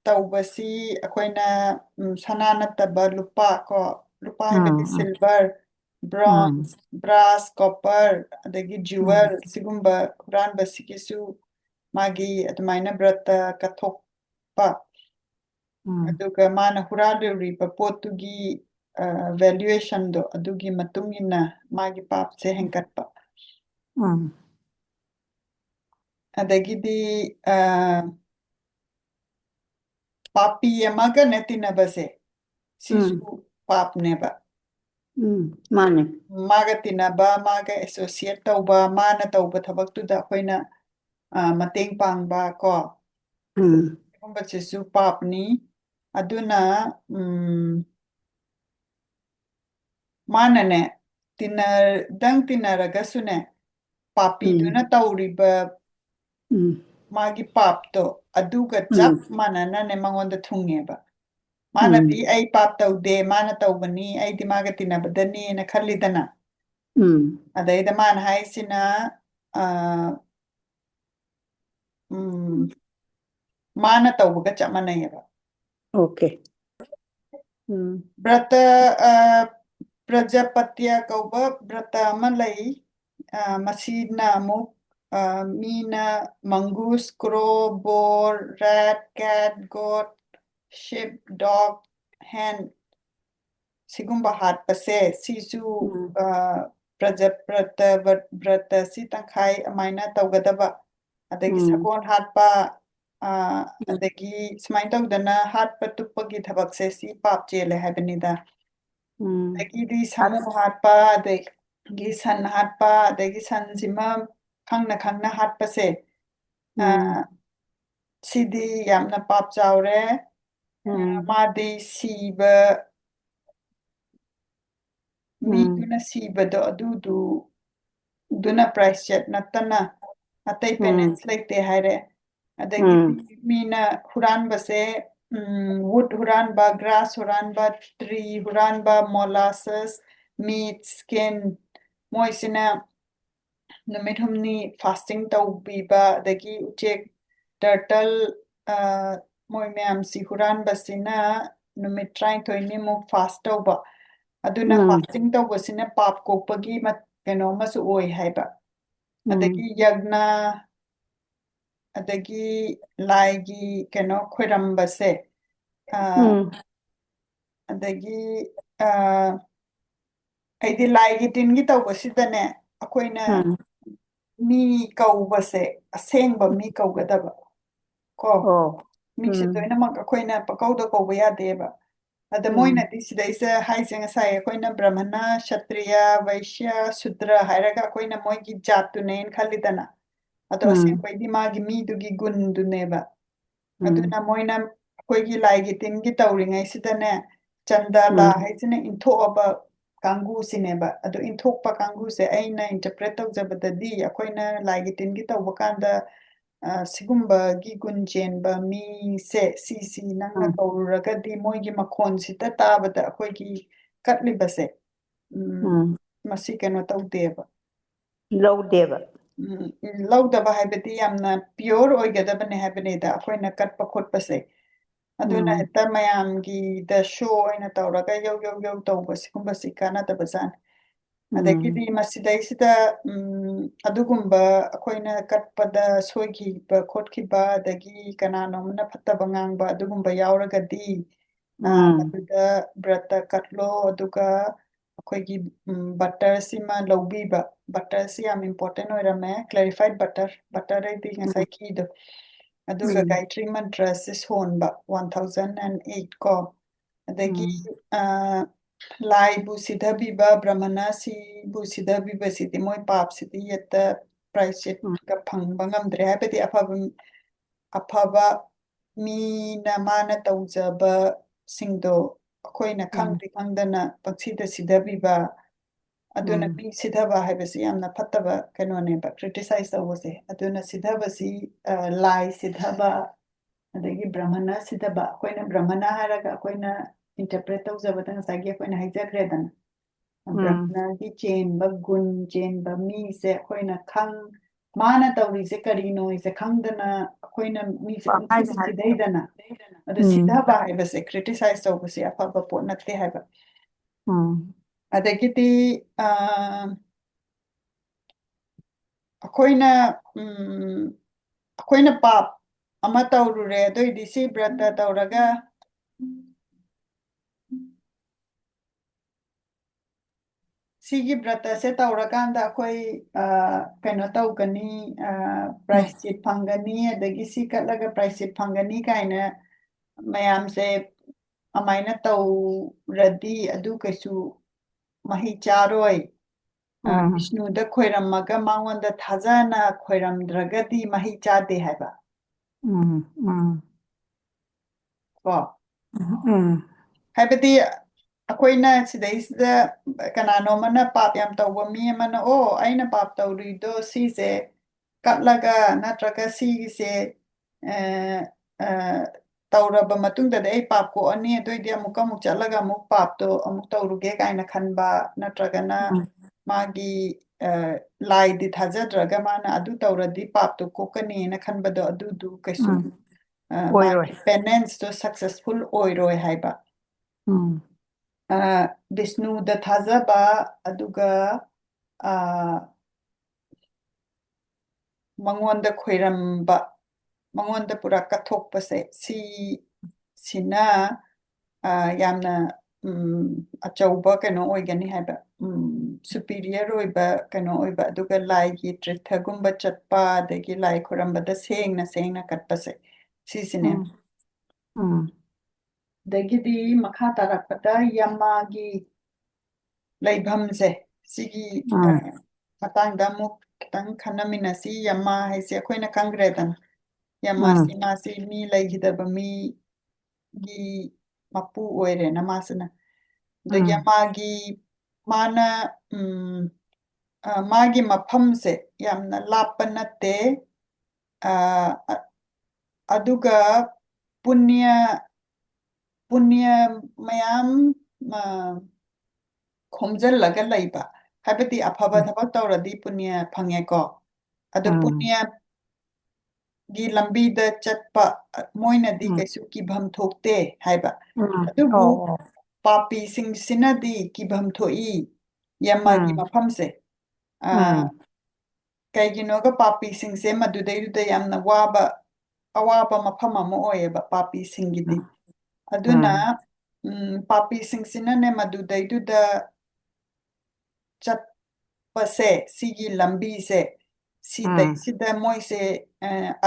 tawbasi akoina sana nattaba lupa ko lupa haibadi silver bronze brass copper adagi jewel sigumba huranba sikisu magi adumaina brata kathokpa aduga mana huraduriba potugi valuation do adugi matungina magi papse henkatpa adagidi papi amaga netinabase sisu papneba Mane. maga tinaba maga associate tauba mana tauba thabaktuda akoina mateng pangba ko kumba sisu papni aduna manane dang tinaragasune papi duna tauriba magi papto aduga chap manana ne mangonda thungeba mana di ai pap taude mana taubani ai di maga tinabadani na khallidana adaida mana haisina mana taubaga chap manayeba Okay. brata prajapatya kauba brata amalai masina amuk mina mongoose crow boar rat cat goat sheep dog hen sigumba hatpase sisu prajapata brata si tangkhai amaina taugadaba adagi sakon hatpa adagi sumain tawdana hatpa tupagi thabakse si pap chele habanida adagi samu hatpa adagi san hatpa adagi san sima khangna hatpase sidi yamna pap chawre madi siba miduna sibado adudu duna price chat natana atai penance laite haire adagi mina huranbase wood huranba grass huranba tree huranba molasses meat skin moisina numit humni fasting taubiba adagi uchek turtle moi mayam si huranbasina numit 33 muk fast tauba aduna fasting tawbasina pap kokpagi keno masu oi haiba adagi yagna adagi laigi keno khorambase adagi aidi laigi tingi tawbasidane akoina mi kaubase asengba mi kaugadaba ko mi sidoina mak akoina pakauda kauba yadeba ada moina disidaisa haiseng sai akoina brahmana kshatriya vaishya shudra hairaga akoina moigi jattu nen khalidana ado asengbaidi magi mi dugi gun duneba aduna moina akoigi laigi tingi tauringai sidane chandala haisine inthoaba kangu sineba ado inthokpa kangu se aina interpret tawjabadadi akoina laigi tingi tawba kanda sigumba gi gunjenba mi si nangna kaururagadi moigi makhon sita tabada akoigi katlibase masi keno tawdeba Lowdeba. ꯂꯧꯗꯕ ꯍꯥꯏꯕꯗꯤ ꯌꯥꯝꯅ pure ꯑꯣꯏꯒꯗꯕꯅꯦ ꯍꯥꯏꯕꯅꯤꯗ ꯑꯩꯈꯣꯏꯅ ꯀꯠꯄ ꯈꯣꯠꯄꯁꯦ ꯑꯗꯨꯅ ꯍꯦꯛꯇ ꯃꯌꯥꯝꯒꯤꯗ ꯁꯣ ꯑꯣꯏꯅ ꯇꯧꯔꯒ ꯌꯧ ꯇꯧꯕ ꯁꯤꯒꯨꯝꯕꯁꯤ ꯀꯥꯟꯅꯗꯕꯖꯥꯠꯅꯤ ꯑꯗꯒꯤꯗꯤ ꯃꯁꯤꯗꯩꯁꯤꯗ ꯑꯗꯨꯒꯨꯝꯕ ꯑꯩꯈꯣꯏꯅ ꯀꯠꯄꯗ ꯁꯣꯏꯈꯤꯕ ꯈꯣꯠꯈꯤꯕ ꯑꯗꯒꯤ ꯀꯅꯥꯅꯣꯝꯅ ꯐꯠꯇꯕ ꯉꯥꯡꯕ ꯑꯗꯨꯒꯨꯝꯕ ꯌꯥꯎꯔꯒꯗꯤ ꯃꯗꯨꯗ ꯕ꯭ꯔꯠꯇ ꯀꯠꯂꯣ ꯑꯗꯨꯒ ꯑꯩꯈꯣꯏꯒꯤ ꯕꯇꯔꯁꯤꯃ ꯂꯧꯕꯤꯕ ꯕꯇꯔꯁꯤ ꯌꯥꯝ ꯏꯝꯄꯣꯔꯇꯦꯟ ꯑꯣꯏꯔꯝꯃꯦ ꯀ꯭ꯂꯦꯔꯤꯐꯥꯏꯠ ꯕꯇꯔ ꯍꯥꯏꯗꯤ ꯉꯁꯥꯏ ꯘꯤꯗꯣ ꯑꯗꯨꯒ ꯒꯥꯏꯇ꯭ꯔꯤ ꯃꯟꯇ꯭ꯔꯁꯤ ꯁꯣꯟꯕ 1008 ꯀꯣ ꯑꯗꯒꯤ ꯂꯥꯏꯕꯨ ꯁꯤꯙꯕꯤꯕ ꯕ꯭ꯔꯍꯃꯅꯁꯤꯕꯨ ꯁꯤꯙꯕꯤꯕꯁꯤꯗꯤ ꯃꯣꯏ ꯄꯥꯞꯁꯤꯗꯤ ꯍꯦꯛꯇ ꯄ꯭ꯔꯥꯏꯁꯤꯠꯀ ꯐꯪꯕ ꯉꯝꯗ꯭ꯔꯦ ꯍꯥꯏꯕꯗꯤ ꯑꯐꯕ ꯃꯤꯅ ꯃꯥꯅ ꯇꯧꯖꯕꯁꯤꯡꯗꯣ ꯑꯩꯈꯣꯏꯅ ꯈꯪꯗꯤ ꯈꯪꯗꯅ ꯄꯪꯁꯤꯗ ꯁꯤꯙꯕꯤꯕ aduna mi sidhaba haibasi yamna fattaba kenoneba criticize tawbase aduna sidhabasi lai sidhaba adagi brahmana sidhaba akoina brahmana haraga akoina interpret tawjabada ngasagi akoina haijagredana brahmana gi chenba gun chenba mi se akoina khang mana tawrise karino ise khangdana akoina mi se sidhaidana adu sidhaba haibase criticize tawbase afaba pot natte haiba adagidi ꯑꯩꯈꯣꯏꯅ ꯄꯥꯞ ꯑꯃ ꯇꯧꯔꯨꯔꯦ ꯑꯗꯨꯏꯗꯤ ꯁꯤ ꯕ꯭ꯔꯇ ꯁꯤꯒꯤ ꯕ꯭ꯔꯇꯁꯦ ꯇꯧꯔꯀꯥꯟꯗ ꯑꯩꯈꯣꯏ ꯀꯩꯅꯣ ꯇꯧꯒꯅꯤ ꯄ꯭ꯔꯥꯏꯖ ꯆꯤꯠ ꯐꯪꯒꯅꯤ ꯑꯗꯒꯤ ꯁꯤ ꯀꯠꯂꯒ ꯄ꯭ꯔꯥꯏꯖ ꯆꯤꯠ ꯐꯪꯒꯅꯤ ꯀꯥꯏꯅ ꯃꯌꯥꯝꯁꯦ ꯑꯃꯥꯏꯅ ꯇꯧꯔꯗꯤ ꯑꯗꯨ ꯀꯩꯁꯨ ꯃꯍꯩ ꯆꯥꯔꯣꯏ ꯕꯤꯁꯅꯨꯗ ꯈꯣꯏꯔꯝꯃꯒ ꯃꯉꯣꯟꯗ ꯊꯥꯖꯅ ꯈꯣꯏꯔꯝꯗ꯭ꯔꯒꯗꯤ ꯃꯍꯩ ꯆꯥꯗꯦ ꯍꯥꯏꯕ ꯀꯣ ꯍꯥꯏꯕꯗꯤ ꯑꯩꯈꯣꯏꯅ ꯁꯤꯗꯩꯁꯤꯗ ꯀꯅꯥꯅꯣꯃꯅ ꯄꯥꯞ ꯌꯥꯝ ꯇꯧꯕ ꯃꯤ ꯑꯃꯅ ꯑꯣ ꯑꯩꯅ ꯄꯥꯞ ꯇꯧꯔꯤꯗꯣ ꯁꯤꯁꯦ ꯀꯠꯂꯒ ꯅꯠꯇ꯭ꯔꯒ ꯁꯤꯒꯤꯁꯦ ꯇꯧꯔꯕ ꯃꯇꯨꯡꯗꯗꯤ ꯑꯩ ꯄꯥꯞ ꯀꯣꯛꯑꯅꯤ ꯑꯗꯨꯑꯣꯏꯗꯤ ꯑꯃꯨꯛ ꯆꯠꯂꯒ ꯑꯃꯨꯛ ꯄꯥꯞꯇꯣ ꯑꯃꯨꯛ ꯇꯧꯔꯨꯒꯦ ꯀꯥꯏꯅ ꯈꯟꯕ ꯅꯠꯇ꯭ꯔꯒꯅ ꯃꯥꯒꯤ ꯂꯥꯏꯗꯤ ꯊꯥꯖꯗ꯭ꯔꯒ ꯃꯥꯅ ꯑꯗꯨ ꯇꯧꯔꯗꯤ ꯄꯥꯞꯇꯣ ꯀꯣꯛꯀꯅꯤꯅ ꯈꯟꯕꯗꯣ ꯑꯗꯨꯗꯨ ꯀꯩꯁꯨ ꯃꯥꯒꯤ ꯄꯦꯅꯦꯟꯁꯇꯣ ꯁꯛꯁꯦꯁꯐꯨꯜ ꯑꯣꯏꯔꯣꯏ ꯍꯥꯏꯕ ꯕꯤꯁꯅꯨꯗ ꯊꯥꯖꯕ ꯑꯗꯨꯒ ꯃꯉꯣꯟꯗ ꯈꯣꯏꯔꯝꯕ ꯃꯉꯣꯟꯗ ꯄꯨꯔꯥ ꯀꯠꯊꯣꯛꯄꯁꯦ ꯁꯤꯅ ꯌꯥꯝꯅ ꯑꯆꯧꯕ ꯀꯩꯅꯣ ꯑꯣꯏꯒꯅꯤ ꯍꯥꯏꯕ ꯁꯨꯄꯤꯔꯤꯌꯔ ꯑꯣꯏꯕ ꯀꯩꯅꯣ ꯑꯣꯏꯕ ꯑꯗꯨꯒ ꯂꯥꯏꯒꯤ ꯇ꯭ꯔꯤꯊꯒꯨꯝꯕ ꯆꯠꯄ ꯑꯗꯒꯤ ꯂꯥꯏ ꯈꯣꯏꯔꯝꯕꯗ ꯁꯦꯡꯅ ꯁꯦꯡꯅ ꯀꯠꯄꯁꯦ ꯁꯤꯁꯤꯅꯦ ꯑꯗꯒꯤꯗꯤ ꯃꯈꯥ ꯇꯥꯔꯛꯄꯗ ꯌꯃꯥꯒꯤ ꯂꯩꯐꯝꯁꯦ ꯁꯤꯒꯤ ꯃꯇꯥꯡꯗ ꯑꯃꯨꯛ ꯈꯤꯇꯪ ꯈꯟꯅꯃꯤꯟꯅꯁꯤ ꯌꯃꯥ ꯍꯥꯏꯁꯦ ꯑꯩꯈꯣꯏꯅ ꯈꯪꯈ꯭ꯔꯦꯗꯅ ꯌꯃꯥꯁꯤ ꯃꯥꯁꯤ ꯃꯤ ꯂꯩꯈꯤꯗꯕ ꯃꯤꯒꯤ ꯃꯄꯨ ꯑꯣꯏꯔꯦꯅ ꯃꯥꯁꯤꯅ ꯑꯗꯒꯤ ꯃꯥꯒꯤ ꯃꯥꯅ ꯃꯥꯒꯤ ꯃꯐꯝꯁꯦ ꯌꯥꯝꯅ ꯂꯥꯞꯄ ꯅꯠꯇꯦ ꯑꯗꯨꯒ ꯄꯨꯅ꯭ꯌ ꯃꯌꯥꯝ ꯈꯣꯝꯖꯤꯜꯂꯒ ꯂꯩꯕ ꯍꯥꯏꯕꯗꯤ ꯑꯐꯕ ꯊꯕꯛ ꯇꯧꯔꯗꯤ ꯄꯨꯅ꯭ꯌ ꯐꯪꯉꯦꯀꯣ ꯑꯗꯣ ꯄꯨꯅ꯭ꯌꯒꯤ ꯂꯝꯕꯤꯗ ꯆꯠꯄ ꯃꯣꯏꯅꯗꯤ ꯀꯩꯁꯨ ꯀꯤꯐꯝ ꯊꯣꯛꯇꯦ ꯍꯥꯏꯕ ꯑꯗꯨꯕꯨ ꯄꯥꯄꯤꯁꯤꯡꯁꯤꯅꯗꯤ ꯀꯤꯐꯝ ꯊꯣꯛꯏ ꯌꯃꯒꯤ ꯃꯐꯝꯁꯦ ꯀꯩꯒꯤꯅꯣꯒ ꯄꯥꯄꯤꯁꯤꯡꯁꯦ ꯃꯗꯨꯗꯩꯗꯨꯗ ꯌꯥꯝꯅ ꯑꯋꯥꯕ ꯃꯐꯝ ꯑꯃ ꯑꯣꯏꯌꯦꯕ ꯄꯥꯄꯤꯁꯤꯡꯒꯤꯗꯤ ꯑꯗꯨꯅ ꯄꯥꯄꯤꯁꯤꯡꯁꯤꯅꯅꯦ ꯃꯗꯨꯗꯩꯗꯨꯗ ꯆꯠꯄꯁꯦ ꯁꯤꯒꯤ ꯂꯝꯕꯤꯁꯦ ꯁꯤꯗꯩꯁꯤꯗ ꯃꯣꯏꯁꯦ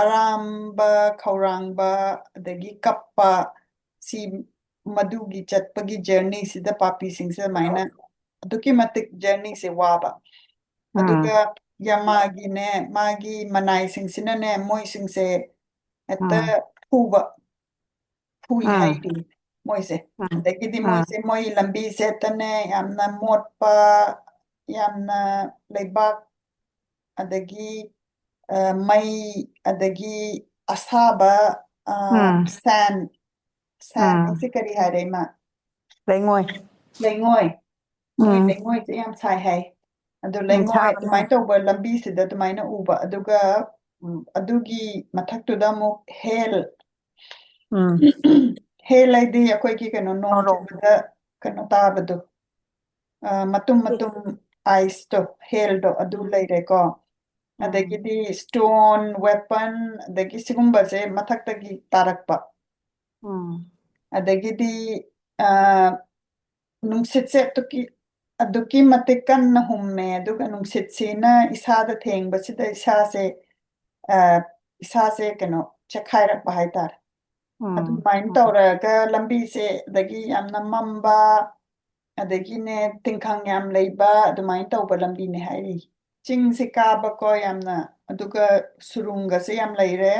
ꯑꯔꯥꯝꯕ ꯈꯧꯔꯥꯡꯕ ꯑꯗꯒꯤ ꯀꯞꯄ ꯁꯤ ꯃꯗꯨꯒꯤ ꯆꯠꯄꯒꯤ ꯖꯔꯅꯤꯁꯤꯗ ꯄꯥꯄꯤꯁꯤꯡꯁꯦ ꯑꯗꯨꯃꯥꯏꯅ ꯑꯗꯨꯛꯀꯤ ꯃꯇꯤꯛ ꯖꯔꯅꯤꯁꯦ ꯋꯥꯕ ꯑꯗꯨꯒ ꯌꯃꯥꯒꯤꯅꯦ ꯃꯥꯒꯤ ꯃꯅꯥꯏꯁꯤꯡꯁꯤꯅꯅꯦ ꯃꯣꯏꯁꯤꯡꯁꯦ ꯍꯦꯛꯇ ꯐꯨꯏ ꯍꯥꯏꯔꯤ ꯃꯣꯏꯁꯦ ꯑꯗꯒꯤꯗꯤ ꯃꯣꯏꯁꯦ ꯃꯣꯏ ꯂꯝꯕꯤꯁꯦꯠꯇꯅꯦ ꯌꯥꯝꯅ ꯃꯣꯠꯄ ꯌꯥꯝꯅ ꯂꯩꯕꯥꯛ ꯑꯗꯒꯤ ꯃꯩ ꯑꯗꯒꯤ ꯑꯁꯥꯕ ꯁꯦꯟ ꯍꯥꯏꯁꯦ ꯀꯔꯤ ꯍꯥꯏꯔꯦ ꯏꯃꯥ ꯂꯩꯉꯣꯏ ꯃꯣꯏ ꯂꯩꯉꯣꯏꯁꯦ ꯌꯥꯝ ꯁꯥꯏ ꯍꯥꯏ ꯑꯗꯣ ꯂꯩꯉꯣꯏ ꯑꯗꯨꯃꯥꯏꯅ ꯇꯧꯕ ꯂꯝꯕꯤꯁꯤꯗ ꯑꯗꯨꯃꯥꯏꯅ ꯎꯕ ꯑꯗꯨꯒ ꯑꯗꯨꯒꯤ ꯃꯊꯛꯇꯨꯗ ꯑꯃꯨꯛ ꯍꯦꯜ ꯍꯥꯏꯗꯤ ꯑꯩꯈꯣꯏꯒꯤ ꯀꯩꯅꯣ ꯅꯣꯡ ꯆꯨꯕꯗ ꯀꯩꯅꯣ ꯇꯥꯕꯗꯣ ꯃꯇꯨꯝ ꯑꯥꯏꯁꯇꯣ ꯍꯦꯜꯗꯣ ꯑꯗꯨ ꯂꯩꯔꯦꯀꯣ ꯑꯗꯒꯤꯗꯤ ꯁ꯭ꯇꯣꯟ ꯋꯦꯄꯟ ꯑꯗꯒꯤ ꯁꯤꯒꯨꯝꯕꯁꯦ ꯃꯊꯛꯇꯒꯤ ꯇꯥꯔꯛꯄ ꯑꯗꯒꯤꯗꯤ ꯅꯨꯡꯁꯤꯠꯁꯦ ꯑꯗꯨꯛꯀꯤ ꯃꯇꯤꯛ ꯀꯟꯅ ꯍꯨꯝꯃꯦ ꯑꯗꯨꯒ ꯅꯨꯡꯁꯤꯠꯁꯤꯅ ꯏꯁꯥꯗ ꯊꯦꯡꯕꯁꯤꯗ ꯏꯁꯥꯁꯦ ꯀꯩꯅꯣ ꯆꯦꯛꯈꯥꯏꯔꯛꯄ ꯍꯥꯏꯇꯥꯔꯦ ꯑꯗꯨꯃꯥꯏꯅ ꯇꯧꯔꯒ ꯂꯝꯕꯤꯁꯦ ꯑꯗꯒꯤ ꯌꯥꯝꯅ ꯃꯝꯕ ꯑꯗꯒꯤꯅꯦ ꯇꯤꯡꯈꯪ ꯌꯥꯝ ꯂꯩꯕ ꯑꯗꯨꯃꯥꯏꯅ ꯇꯧꯕ ꯂꯝꯕꯤꯅꯦ ꯍꯥꯏꯔꯤ ꯆꯤꯡꯁꯦ ꯀꯥꯕꯀꯣ ꯌꯥꯝꯅ ꯑꯗꯨꯒ ꯁꯨꯔꯨꯡꯒꯁꯦ ꯌꯥꯝ ꯂꯩꯔꯦ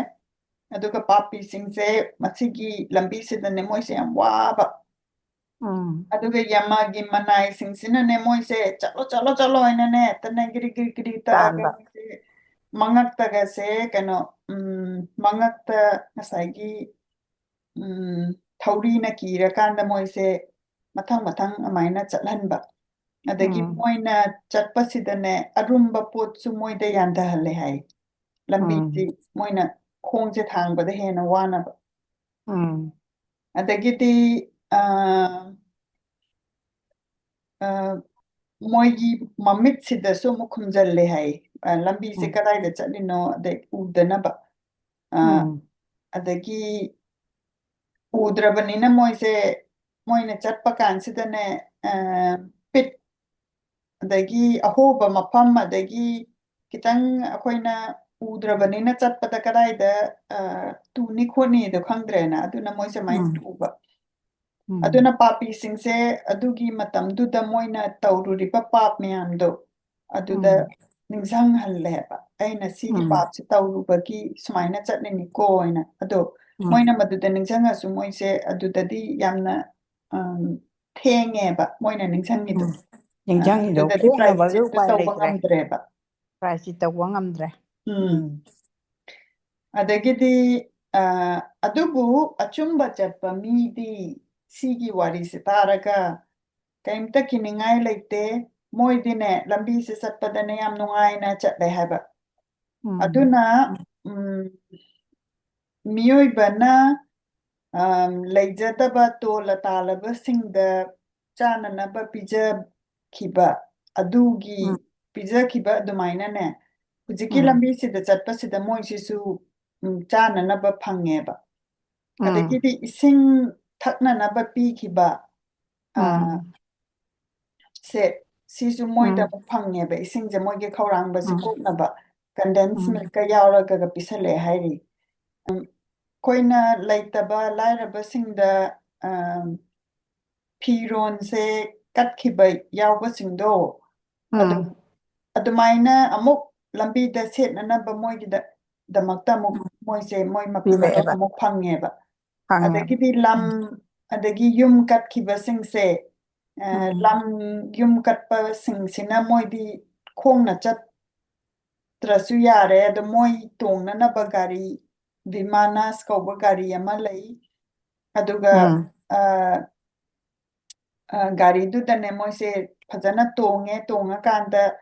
ꯑꯗꯨꯒ ꯄꯥꯄꯤꯁꯤꯡꯁꯦ ꯃꯁꯤꯒꯤ ꯂꯝꯕꯤꯁꯤꯗꯅꯦ ꯃꯣꯏꯁꯦ ꯌꯥꯝ ꯋꯥꯕ ꯑꯗꯨꯒ ꯌꯃꯒꯤ ꯃꯅꯥꯏꯁꯤꯡꯁꯤꯅꯅꯦ ꯃꯣꯏꯁꯦ ꯆꯠꯂꯣ ꯆꯠꯂꯣ ꯆꯠꯂꯣ ꯍꯥꯏꯅꯅꯦ ꯍꯦꯛꯇꯅꯦ ꯒꯤꯔꯤ ꯒꯤꯔꯤ ꯒꯤꯔꯤ ꯇꯛꯑꯒ ꯃꯣꯏꯁꯦ ꯃꯉꯛꯇꯒꯁꯦ ꯀꯩꯅꯣ ꯃꯉꯛꯇ ꯉꯁꯥꯏꯒꯤ ꯊꯧꯔꯤꯅ ꯀꯤꯔꯀꯥꯟꯗ ꯃꯣꯏꯁꯦ ꯃꯊꯪ ꯃꯊꯪ ꯑꯗꯨꯃꯥꯏꯅ ꯆꯠꯍꯟꯕ ꯑꯗꯒꯤ ꯃꯣꯏꯅ ꯆꯠꯄꯁꯤꯗꯅꯦ ꯑꯔꯨꯝꯕ ꯄꯣꯠꯁꯨ ꯃꯣꯏꯗ ꯌꯥꯟꯊꯍꯜꯂꯦ ꯍꯥꯏ ꯂꯝꯕꯤꯁꯤ ꯃꯣꯏꯅ ꯈꯣꯡꯁꯦ ꯊꯥꯡꯕꯗ ꯍꯦꯟꯅ ꯋꯥꯅꯕ ꯑꯗꯒꯤꯗꯤ ꯃꯣꯏꯒꯤ ꯃꯃꯤꯠꯁꯤꯗꯁꯨ ꯑꯃꯨꯛ ꯈꯨꯝꯖꯤꯜꯂꯦ ꯍꯥꯏ ꯂꯝꯕꯤꯁꯦ ꯀꯗꯥꯏꯗ ꯆꯠꯂꯤꯅꯣ ꯑꯗꯩ ꯎꯗꯅꯕ ꯑꯗꯒꯤ ꯎꯗ꯭ꯔꯕꯅꯤꯅ ꯃꯣꯏꯅ ꯆꯠꯄ ꯀꯥꯟꯁꯤꯗꯅꯦ ꯄꯤꯠ adagi ahoba mafam adagi kitang akoina udrabanina chatpada kadaida tuni khoni do khangdrena aduna moise main tuba aduna papi singse adugi matamduda moina taururiba pap myamdo aduda ningsang halleba aina sigi pap se taurubagi sumaina chatnini ko aina ado moina maduda ningsang asu moise adudadi yamna thengeba moina ningsang nido Ningjangnido adudadi ꯀꯣꯛꯅꯕꯒꯤ priceship ꯎꯄꯥꯏ tawba ꯂꯩꯇ꯭ꯔꯦ ngamdreba ꯄ꯭ꯔꯥꯏꯁꯇꯤ ꯇꯧꯕ ꯉꯝꯗ꯭ꯔꯦ adagidi adubu achumba chatpa midi sigi warisi taraga kaimta kiningai leite moidine lambi se satpadane yam nungaina chatle haba aduna miyoibana leijadaba tola talaba singda chananaba pija khiba adugi pija khiba adumaina ne hujiki lambi sida chatpa sida moisisu chananaba phangeba adagidi ising thaknanaba pikhiba se sisu moida phangeba isingje moige khawrangba se koknaba condensed milk ka yauraga ga pisale hairi koina laitaba lairaba singda phiron se katkhiba yauba singdo adu adumaina amuk lambi da setnanaba moigi da damakta amuk moise moi mapimata amuk phangeba adagidi lam adagi yum katkhiba singse lam yum katpa singsina moidi khongna chat trasu yare ado moi tongnanaba gari vimanas kauba gari ama lei aduga garidudane moise fajana tongakanda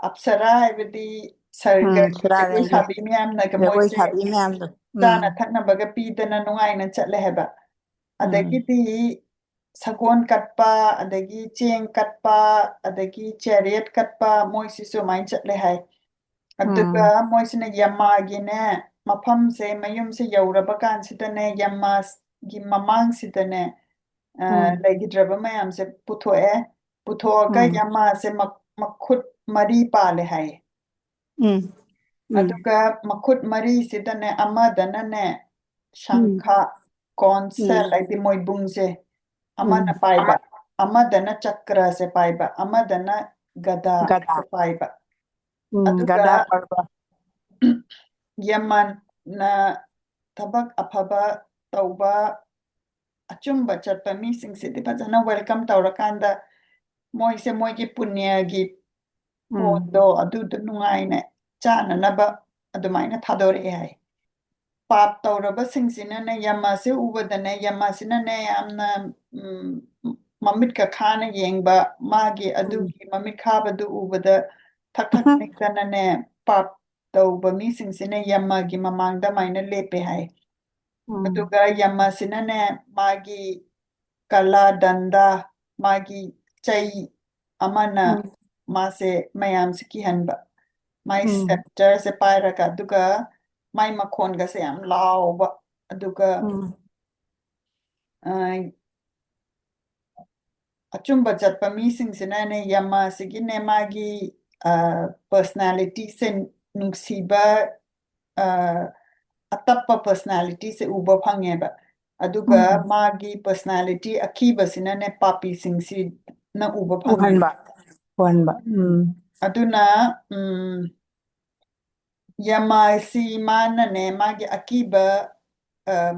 apsara haibadi sarga jagoi sabi miyamnaga ꯖꯒꯣꯏ moise ꯁꯥꯕꯤ ꯃꯌꯥꯝꯗꯣ chana thaknabaga pidana nungaina chatle heba adagidi sagon katpa adagi cheng katpa adagi chariot katpa moisisu main chatle hai aduga moisina yamagine mafamse mayumse yauraba kansidane yamas gi mamangsidane legidraba mayamse puthoaga yamase makhut mari pale hai aduga makhut mari sidane amadanane shankha konsel aidi moibungse amana paiba amadana chakra se paiba amadana gada se paiba aduga ꯒꯗꯥ ꯄꯔꯕ yaman na tabak afaba tauba achumba chatpa misingsidhi fajana welcome taurakanda moise moigi punyagi pondo adudu nungaine chananaba adumaina thadore hai pap tauraba singsinane yamase ubadane yamasinane yamna mamit ka khana yengba magi adugi mamit khabadu ubada thak thak niktanane pap tauba misingsine yamagi mamangda maina lepe hai aduga yamasinane magi kala danda magi chai amana mase mayam se kihanba mai scepter se pairaga aduga mai makhonga se yam lauba aduga achumba chatpa misingsinane yama sigine magi personality se nungsiba atappa personality se uba phangeba aduga magi personality akiba sinane papi singsi na uba phange uhanba aduna yamasi manane magi akiba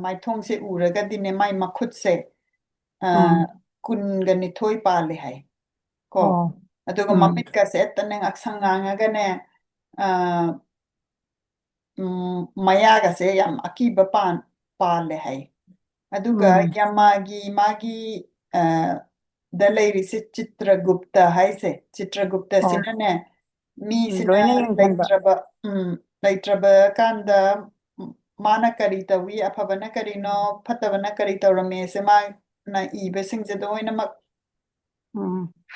maithong se uragadine mai makhut se kunga nithoi pale hai ko aduga mamit ka se taneng aksangangagane mayaga se yam akiba pale hai aduga yamagi magi da leirisi Chitragupta haise Chitragupta sinane mi sina loina yengkhonba leitraba kanda mana kari tawi afabana karino phatabana kari tawrame se ma na ibe singje doinamak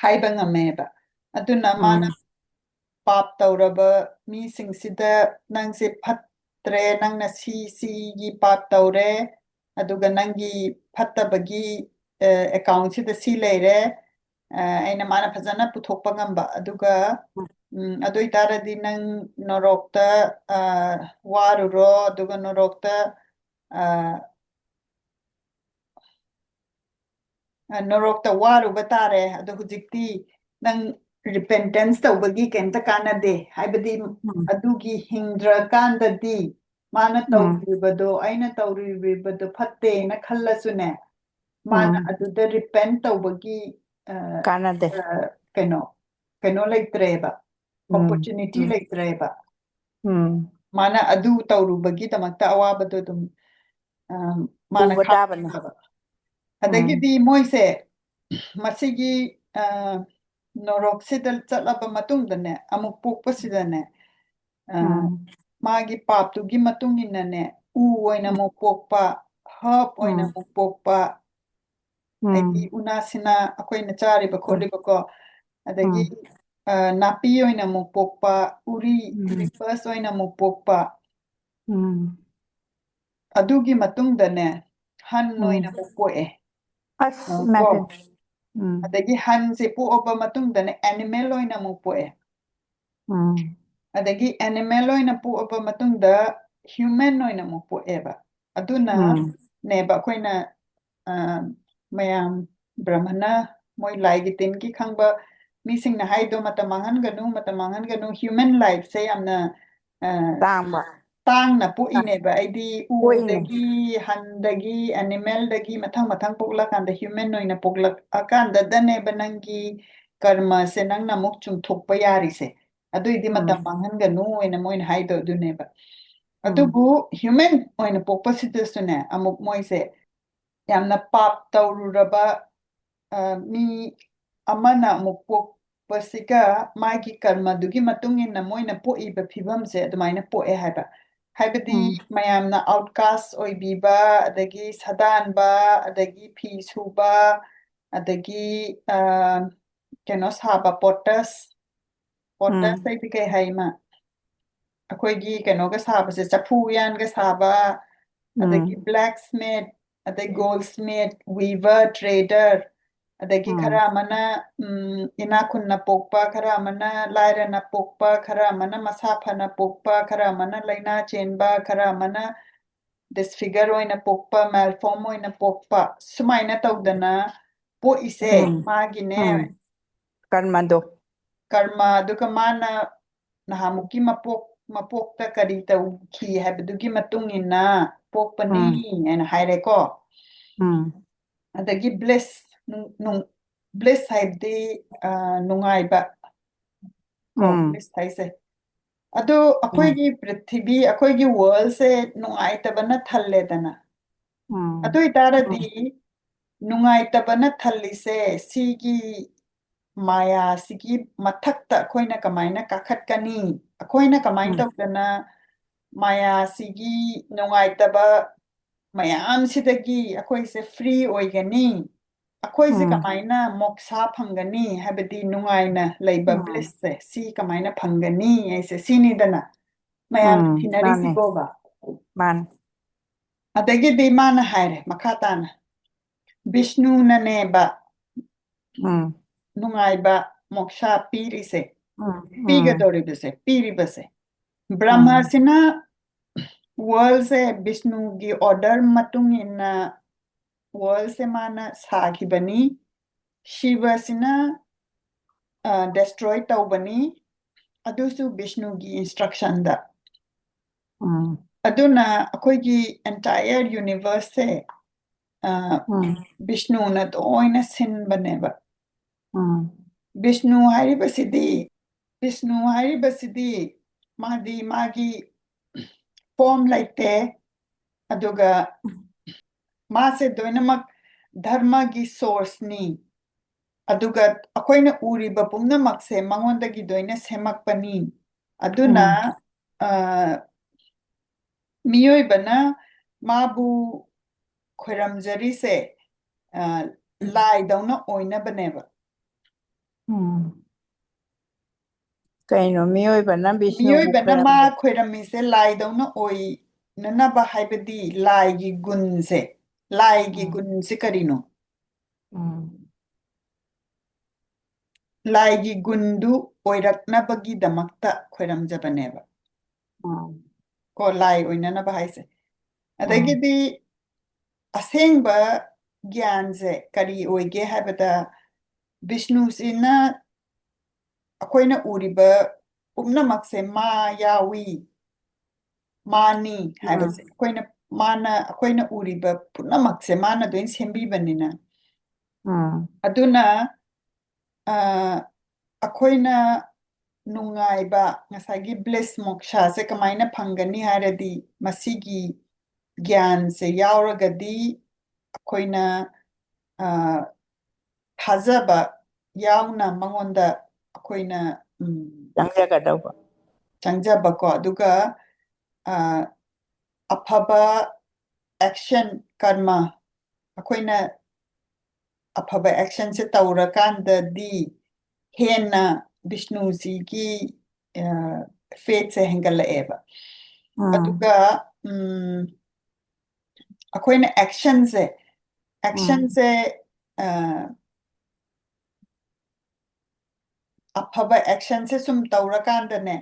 haiba ngameba aduna mana pap tawraba mi singsida nangse phatre nangna si pap tawre aduga nangi phattabagi account sida si leire ꯑꯩꯅ ꯃꯥꯅ ꯐꯖꯅ ꯄꯨꯊꯣꯛꯄ ꯉꯝꯕ ꯑꯗꯨꯒ ꯑꯗꯨ ꯑꯣꯏꯇꯥꯔꯗꯤ ꯅꯪ ꯅꯣꯔꯣꯛꯇ ꯋꯥꯔꯨꯔꯣ ꯑꯗꯨꯒ ꯅꯣꯔꯣꯛꯇ ꯅꯣꯔꯣꯛꯇ ꯋꯥꯔꯨꯕ ꯇꯥꯔꯦ ꯑꯗꯣ ꯍꯧꯖꯤꯛꯇꯤ ꯅꯪ ꯔꯤꯄꯦꯟꯇꯦꯟꯁ ꯇꯧꯕꯒꯤ ꯀꯩꯝꯇ ꯀꯥꯟꯅꯗꯦ ꯍꯥꯏꯕꯗꯤ ꯑꯗꯨꯒꯤ ꯍꯤꯡꯗ꯭ꯔꯀꯥꯟꯗꯗꯤ ꯃꯥꯅ ꯇꯧꯔꯤꯕꯗꯣ ꯑꯩꯅ ꯇꯧꯔꯤꯕꯗꯣ ꯐꯠꯇꯦꯅ ꯈꯜꯂꯁꯨꯅꯦ ꯃꯥꯅ ꯑꯗꯨꯗ ꯔꯤꯄꯦꯟ ꯇꯧꯕꯒꯤ ꯀꯥꯟꯅꯗꯦ ꯀꯩꯅꯣ ꯂꯩꯇ꯭ꯔꯦꯕ ꯑꯣꯄꯣꯔꯆꯨꯅꯤꯇꯤ ꯂꯩꯇ꯭ꯔꯦꯕ ꯃꯥꯅ ꯑꯗꯨ ꯇꯧꯔꯨꯕꯒꯤꯗꯃꯛꯇ ꯑꯋꯥꯕꯗꯣ ꯑꯗꯨꯝ ꯃꯥꯅ ꯄꯨꯕ ꯇꯥꯕꯅꯦ ꯈꯥꯡꯕ ꯑꯗꯒꯤꯗꯤ ꯃꯣꯏꯁꯦ ꯃꯁꯤꯒꯤ ꯅꯣꯔꯣꯛꯁꯤꯗ ꯆꯠꯂꯕ ꯃꯇꯨꯡꯗꯅꯦ ꯑꯃꯨꯛ ꯄꯣꯛꯄꯁꯤꯗꯅꯦ ꯃꯥꯒꯤ ꯄꯥꯞꯇꯨꯒꯤ ꯃꯇꯨꯡ ꯏꯟꯅꯅꯦ ꯎ ꯑꯣꯏꯅ ꯑꯃꯨꯛ ꯄꯣꯛꯄ ꯍꯞ ꯑꯣꯏꯅ ꯑꯃꯨꯛ ꯄꯣꯛꯄ ꯍꯥꯏꯗꯤ ꯎꯅꯥꯁꯤꯅ ꯑꯩꯈꯣꯏꯅ ꯆꯥꯔꯤꯕ ꯈꯣꯠꯂꯤꯕꯀꯣ ꯑꯗꯒꯤ ꯅꯥꯄꯤ ꯑꯣꯏꯅ ꯑꯃꯨꯛ ꯄꯣꯛꯄ ꯎꯔꯤ ꯀ꯭ꯔꯤꯄꯁ ꯑꯣꯏꯅ ꯑꯃꯨꯛ ꯄꯣꯛꯄ ꯑꯗꯨꯒꯤ ꯃꯇꯨꯡꯗꯅꯦ ꯍꯟ ꯑꯣꯏꯅ ꯑꯃꯨꯛ ꯄꯣꯛꯑꯦ ꯑꯁ ꯀꯣ ꯏꯃꯥꯏꯄꯦꯝ ꯑꯗꯒꯤ ꯍꯟꯁꯦ ꯄꯣꯛꯑꯕ ꯃꯇꯨꯡꯗꯅꯦ ꯑꯦꯅꯤꯃꯦꯜ ꯑꯣꯏꯅ ꯑꯃꯨꯛ ꯄꯣꯛꯑꯦ ꯑꯗꯒꯤ ꯑꯦꯅꯤꯃꯦꯜ ꯑꯣꯏꯅ ꯄꯣꯛꯑꯕ ꯃꯇꯨꯡꯗ ꯍ꯭ꯌꯨꯃꯦꯟ ꯑꯣꯏꯅ ꯑꯃꯨꯛ ꯄꯣꯛꯑꯦꯕ ꯑꯗꯨꯅꯅꯦꯕ ꯑꯩꯈꯣꯏꯅ ꯃꯌꯥꯝ ꯕ꯭ꯔꯍꯃꯅ ꯃꯣꯏ ꯂꯥꯏꯒꯤ ꯇꯤꯟꯒꯤ ꯈꯪꯕ ꯃꯤꯁꯤꯡꯅ ꯍꯥꯏꯗꯣ ꯃꯇꯝ ꯃꯥꯡꯍꯟꯒꯅꯨ ꯍ꯭ꯌꯨꯃꯦꯟ ꯂꯥꯏꯐꯁꯦ ꯌꯥꯝꯅ ꯇꯥꯡꯕ ꯇꯥꯡꯅ ꯄꯣꯛꯏꯅꯦꯕ ꯑꯩꯗꯤ ꯄꯣꯛꯏꯅꯦ ꯎꯗꯒꯤ ꯍꯟꯗꯒꯤ ꯑꯦꯅꯤꯃꯦꯜꯗꯒꯤ ꯃꯊꯪ ꯃꯊꯪ ꯄꯣꯛꯂꯀꯥꯟꯗ ꯍ꯭ꯌꯨꯃꯦꯟ ꯑꯣꯏꯅ ꯄꯣꯛꯂꯛꯑꯀꯥꯟꯗꯗꯅꯦꯕ ꯅꯪꯒꯤ ꯀꯔꯃꯁꯦ ꯅꯪꯅ ꯑꯃꯨꯛ ꯆꯨꯝꯊꯣꯛꯄ ꯌꯥꯔꯤꯁꯦ ꯑꯗꯨꯏꯗꯤ ꯃꯇꯝ ꯃꯥꯡꯍꯟꯒꯅꯨ ꯑꯣꯏꯅ ꯃꯣꯏꯅ ꯍꯥꯏꯗꯣ ꯑꯗꯨꯅꯦꯕ ꯑꯗꯨꯕꯨ ꯍ꯭ꯌꯨꯃꯦꯟ ꯑꯣꯏꯅ ꯄꯣꯛꯄꯁꯤꯗꯁꯨꯅꯦ ꯑꯃꯨꯛ ꯃꯣꯏꯁꯦ ꯌꯥꯝꯅ ꯄꯥꯞ ꯇꯧꯔꯨꯔꯕ ꯃꯤ ꯑꯃꯅ ꯑꯃꯨꯛ ꯄꯣꯛꯄꯁꯤꯒ ꯃꯥꯒꯤ ꯀꯔꯃꯗꯨꯒꯤ ꯃꯇꯨꯡ ꯏꯟꯅ ꯃꯣꯏꯅ ꯄꯣꯛꯏꯕ ꯐꯤꯕꯝꯁꯦ ꯑꯗꯨꯃꯥꯏꯅ ꯄꯣꯛꯑꯦ ꯍꯥꯏꯕ ꯍꯥꯏꯕꯗꯤ ꯃꯌꯥꯝꯅ ꯑꯥꯎꯠꯀꯥꯁ ꯑꯣꯏꯕꯤꯕ ꯑꯗꯒꯤ ꯁꯥꯗꯥꯟꯕ ꯑꯗꯒꯤ ꯐꯤ ꯁꯨꯕ ꯑꯗꯒꯤ ꯀꯩꯅꯣ ꯁꯥꯕ ꯄꯣꯇꯁ ꯍꯥꯏꯗꯤ ꯀꯩ ꯍꯥꯏꯃ ꯑꯩꯈꯣꯏꯒꯤ ꯀꯩꯅꯣꯒ ꯁꯥꯕꯁꯦ ꯆꯐꯨ ꯎꯌꯥꯟꯒ ꯁꯥꯕ ꯑꯗꯒꯤ ꯕ꯭ꯂꯦꯛ ꯁ꯭ꯃꯤꯠ ꯑꯗꯩ ꯒꯣꯜ ꯁ꯭ꯃꯤꯠ ꯋꯤꯚꯔ ꯇ꯭ꯔꯦꯗꯔ ꯑꯗꯒꯤ ꯈꯔ ꯑꯃꯅ ꯏꯅꯥꯛ ꯈꯨꯟꯅ ꯄꯣꯛꯄ ꯈꯔ ꯑꯃꯅ ꯂꯥꯏꯔꯅ ꯄꯣꯛꯄ ꯈꯔ ꯑꯃꯅ ꯃꯁꯥ ꯐꯅ ꯄꯣꯛꯄ ꯈꯔ ꯑꯃꯅ ꯂꯩꯅꯥ ꯆꯦꯟꯕ ꯈꯔ ꯑꯃꯅ ꯗꯤꯁꯐꯤꯒꯔ ꯑꯣꯏꯅ ꯄꯣꯛꯄ ꯃꯦꯜꯐꯣꯝ ꯑꯣꯏꯅ ꯄꯣꯛꯄ ꯁꯨꯃꯥꯏꯅ ꯇꯧꯗꯅ ꯄꯣꯛꯏꯁꯦ ꯃꯥꯒꯤꯅꯦ ꯀꯔꯃꯗꯣ ꯀꯔꯃ ꯑꯗꯨꯒ ꯃꯥꯅ ꯅꯍꯥꯟꯃꯨꯛꯀꯤ ꯃꯄꯣꯛꯇ ꯀꯔꯤ ꯇꯧꯈꯤ ꯍꯥꯏꯕꯗꯨꯒꯤ ꯃꯇꯨꯡ ꯏꯟꯅ ꯄꯣꯛꯄꯅꯤ ꯍꯥꯏꯅ ꯍꯥꯏꯔꯦꯀꯣ ꯑꯗꯒꯤ ꯕ꯭ꯂꯤꯁ ꯍꯥꯏꯕꯗꯤ ꯅꯨꯡꯉꯥꯏꯕ ꯀꯣ ꯕ꯭ꯂꯤꯁ ꯍꯥꯏꯁꯦ ꯑꯗꯨ ꯑꯩꯈꯣꯏꯒꯤ ꯄ꯭ꯔꯤꯊꯤꯕꯤ ꯑꯩꯈꯣꯏꯒꯤ ꯋꯥꯔꯜꯁꯦ ꯅꯨꯡꯉꯥꯏꯇꯕꯅ ꯊꯜꯂꯦꯗꯅ ꯑꯗꯨ ꯑꯣꯏꯇꯥꯔꯗꯤ ꯅꯨꯡꯉꯥꯏꯇꯕꯅ ꯊꯜꯂꯤꯁꯦ ꯁꯤꯒꯤ ꯃꯥꯌꯥꯁꯤꯒꯤ ꯃꯊꯛꯇ ꯑꯩꯈꯣꯏꯅ ꯀꯃꯥꯏꯅ ꯀꯥꯈꯠꯀꯅꯤ ꯑꯩꯈꯣꯏꯅ ꯀꯃꯥꯏꯅ ꯇꯧꯗꯅ ꯃꯥꯌꯥꯁꯤꯒꯤ ꯅꯨꯡꯉꯥꯏꯇꯕ ꯃꯌꯥꯝꯁꯤꯗꯒꯤ ꯑꯩꯈꯣꯏꯁꯦ ꯐ꯭ꯔꯤ ꯑꯣꯏꯒꯅꯤ ꯑꯩꯈꯣꯏꯁꯦ ꯀꯃꯥꯏꯅ ꯃꯣꯛꯁꯥ ꯐꯪꯒꯅꯤ ꯍꯥꯏꯕꯗꯤ ꯅꯨꯡꯉꯥꯏꯅ ꯂꯩꯕ ꯕ꯭ꯂꯤꯁꯁꯦ ꯁꯤ ꯀꯃꯥꯏꯅ ꯐꯪꯒꯅꯤ ꯑꯩꯁꯦ ꯁꯤꯅꯤꯗꯅ ꯃꯌꯥꯝꯅ ꯊꯤꯅꯔꯤꯁꯤꯕꯣꯕ ꯃꯥꯅꯤ ꯑꯗꯒꯤꯗꯤ ꯃꯥꯅ ꯍꯥꯏꯔꯦ ꯃꯈꯥ ꯇꯥꯅ ꯕꯤꯁꯅꯨꯅꯅꯦꯕ ꯅꯨꯡꯉꯥꯏꯕ ꯃꯣꯛꯁꯥ ꯄꯤꯔꯤꯁꯦ ꯄꯤꯔꯤꯕꯁꯦ ꯕ꯭ꯔꯍ꯭ꯃꯁꯤꯅ ꯋꯥꯔꯜꯁꯦ ꯕꯤꯁꯅꯨꯒꯤ ꯑꯣꯔꯗꯔ ꯃꯇꯨꯡ ꯏꯟꯅ ꯋꯥꯔꯜꯁꯦ ꯃꯥꯅ ꯁꯥꯈꯤꯕꯅꯤ ꯁꯤꯕꯁꯤꯅ ꯗꯦꯁꯇ꯭ꯔꯣꯏ ꯇꯧꯕꯅꯤ ꯑꯗꯨꯁꯨ ꯕꯤꯁꯅꯨꯒꯤ ꯏꯟꯁꯇ꯭ꯔꯛꯁꯟꯗ ꯑꯗꯨꯅ ꯑꯩꯈꯣꯏꯒꯤ ꯑꯦꯟꯇꯥꯌꯔ ꯌꯨꯅꯤꯚꯔꯁꯁꯦ ꯕꯤꯁꯅꯨꯅ ꯂꯣꯏꯅ ꯁꯤꯟꯕꯅꯦꯕ ꯕꯤꯁꯅꯨ ꯍꯥꯏꯔꯤꯕꯁꯤꯗꯤ ꯃꯥꯗꯤ ꯃꯥꯒꯤ ꯐꯣꯝ ꯂꯩꯇꯦ ꯑꯗꯨꯒ ꯃꯥꯁꯦ ꯂꯣꯏꯅꯃꯛ ꯙꯔꯃꯒꯤ ꯁꯣꯔꯁꯅꯤ ꯑꯗꯨꯒ ꯑꯩꯈꯣꯏꯅ ꯎꯔꯤꯕ ꯄꯨꯝꯅꯃꯛꯁꯦ ꯃꯉꯣꯟꯗꯒꯤ ꯂꯣꯏꯅ ꯁꯦꯝꯃꯛꯄꯅꯤ ꯑꯗꯨꯅ ꯃꯤꯑꯣꯏꯕꯅ ꯃꯥꯕꯨ ꯈꯣꯏꯔꯝꯖꯔꯤꯁꯦ ꯂꯥꯏꯗꯧꯅ ꯑꯣꯏꯅꯕꯅꯦꯕ ꯀꯩꯅꯣ ꯃꯤꯑꯣꯏꯕꯅ ꯕꯤꯁꯅꯨꯕꯨ ꯃꯤꯑꯣꯏꯕꯅ ꯃꯥ ꯈꯣꯏꯔꯝꯃꯤ ꯈꯣꯏꯔꯝꯃꯤꯁꯦ ꯂꯥꯏꯗꯧꯅ ꯑꯣꯏꯅꯅꯕ ꯍꯥꯏꯕꯗꯤ ꯂꯥꯏꯒꯤ ꯒꯨꯟꯁꯦ ꯂꯥꯏꯒꯤ ꯒꯨꯟꯁꯦ ꯀꯔꯤꯅꯣ ꯂꯥꯏꯒꯤ ꯒꯨꯟꯗꯨ ꯑꯣꯏꯔꯛꯅꯕꯒꯤꯗꯃꯛꯇ ꯈꯣꯏꯔꯝꯖꯕꯅꯦꯕ ꯀꯣ ꯂꯥꯏ ꯑꯣꯏꯅꯅꯕ ꯍꯥꯏꯁꯦ ꯑꯗꯒꯤꯗꯤ ꯑꯁꯦꯡꯕ ꯒ꯭ꯌꯥꯟꯁꯦ ꯀꯔꯤ ꯑꯣꯏꯒꯦ ꯍꯥꯏꯕꯗ ꯕꯤꯁꯅꯨꯁꯤꯅ ꯑꯩꯈꯣꯏꯅ ꯎꯔꯤꯕ ꯄꯨꯝꯅꯃꯛꯁꯦ ꯃꯥ ꯌꯥꯎꯏ ꯃꯥꯅꯤ ꯍꯥꯏꯕꯁꯦ ꯑꯩꯈꯣꯏꯅ ꯎꯔꯤꯕ ꯄꯨꯝꯅꯃꯛꯁꯦ ꯃꯥꯅ ꯂꯣꯏꯅ ꯁꯦꯝꯕꯤꯕꯅꯤꯅ ꯑꯗꯨꯅ ꯑꯩꯈꯣꯏꯅ ꯅꯨꯡꯉꯥꯏꯕ ꯉꯁꯥꯏꯒꯤ ꯕ꯭ꯂꯤꯁ ꯃꯣꯛꯁꯥꯁꯦ ꯀꯃꯥꯏꯅ ꯐꯪꯒꯅꯤ ꯍꯥꯏꯔꯗꯤ ꯃꯁꯤꯒꯤ ꯒ꯭ꯌꯥꯟꯁꯦ ꯌꯥꯎꯔꯒꯗꯤ ꯑꯩꯈꯣꯏꯅ ꯊꯥꯖꯕ ꯌꯥꯎꯅ ꯃꯉꯣꯟꯗ ꯑꯩꯈꯣꯏꯅ ꯆꯪꯖꯕꯀꯣ ꯑꯗꯨꯒ ꯑꯐꯕ ꯑꯦꯛꯁꯟ ꯀꯔꯃ ꯑꯩꯈꯣꯏꯅ ꯑꯐꯕ ꯑꯦꯛꯁꯟꯁꯦ ꯇꯧꯔꯀꯥꯟꯗꯗꯤ ꯍꯦꯟꯅ ꯕꯤꯁꯅꯨꯁꯤꯒꯤ ꯐꯦꯠꯁꯦ ꯍꯦꯟꯒꯠꯂꯛꯑꯦꯕ ꯑꯗꯨꯒ ꯑꯩꯈꯣꯏꯅ ꯑꯦꯛꯁꯟꯁꯦ ꯑꯐꯕ ꯑꯦꯛꯁꯟꯁꯦ ꯁꯨꯝ ꯇꯧꯔꯀꯥꯟꯗꯅꯦ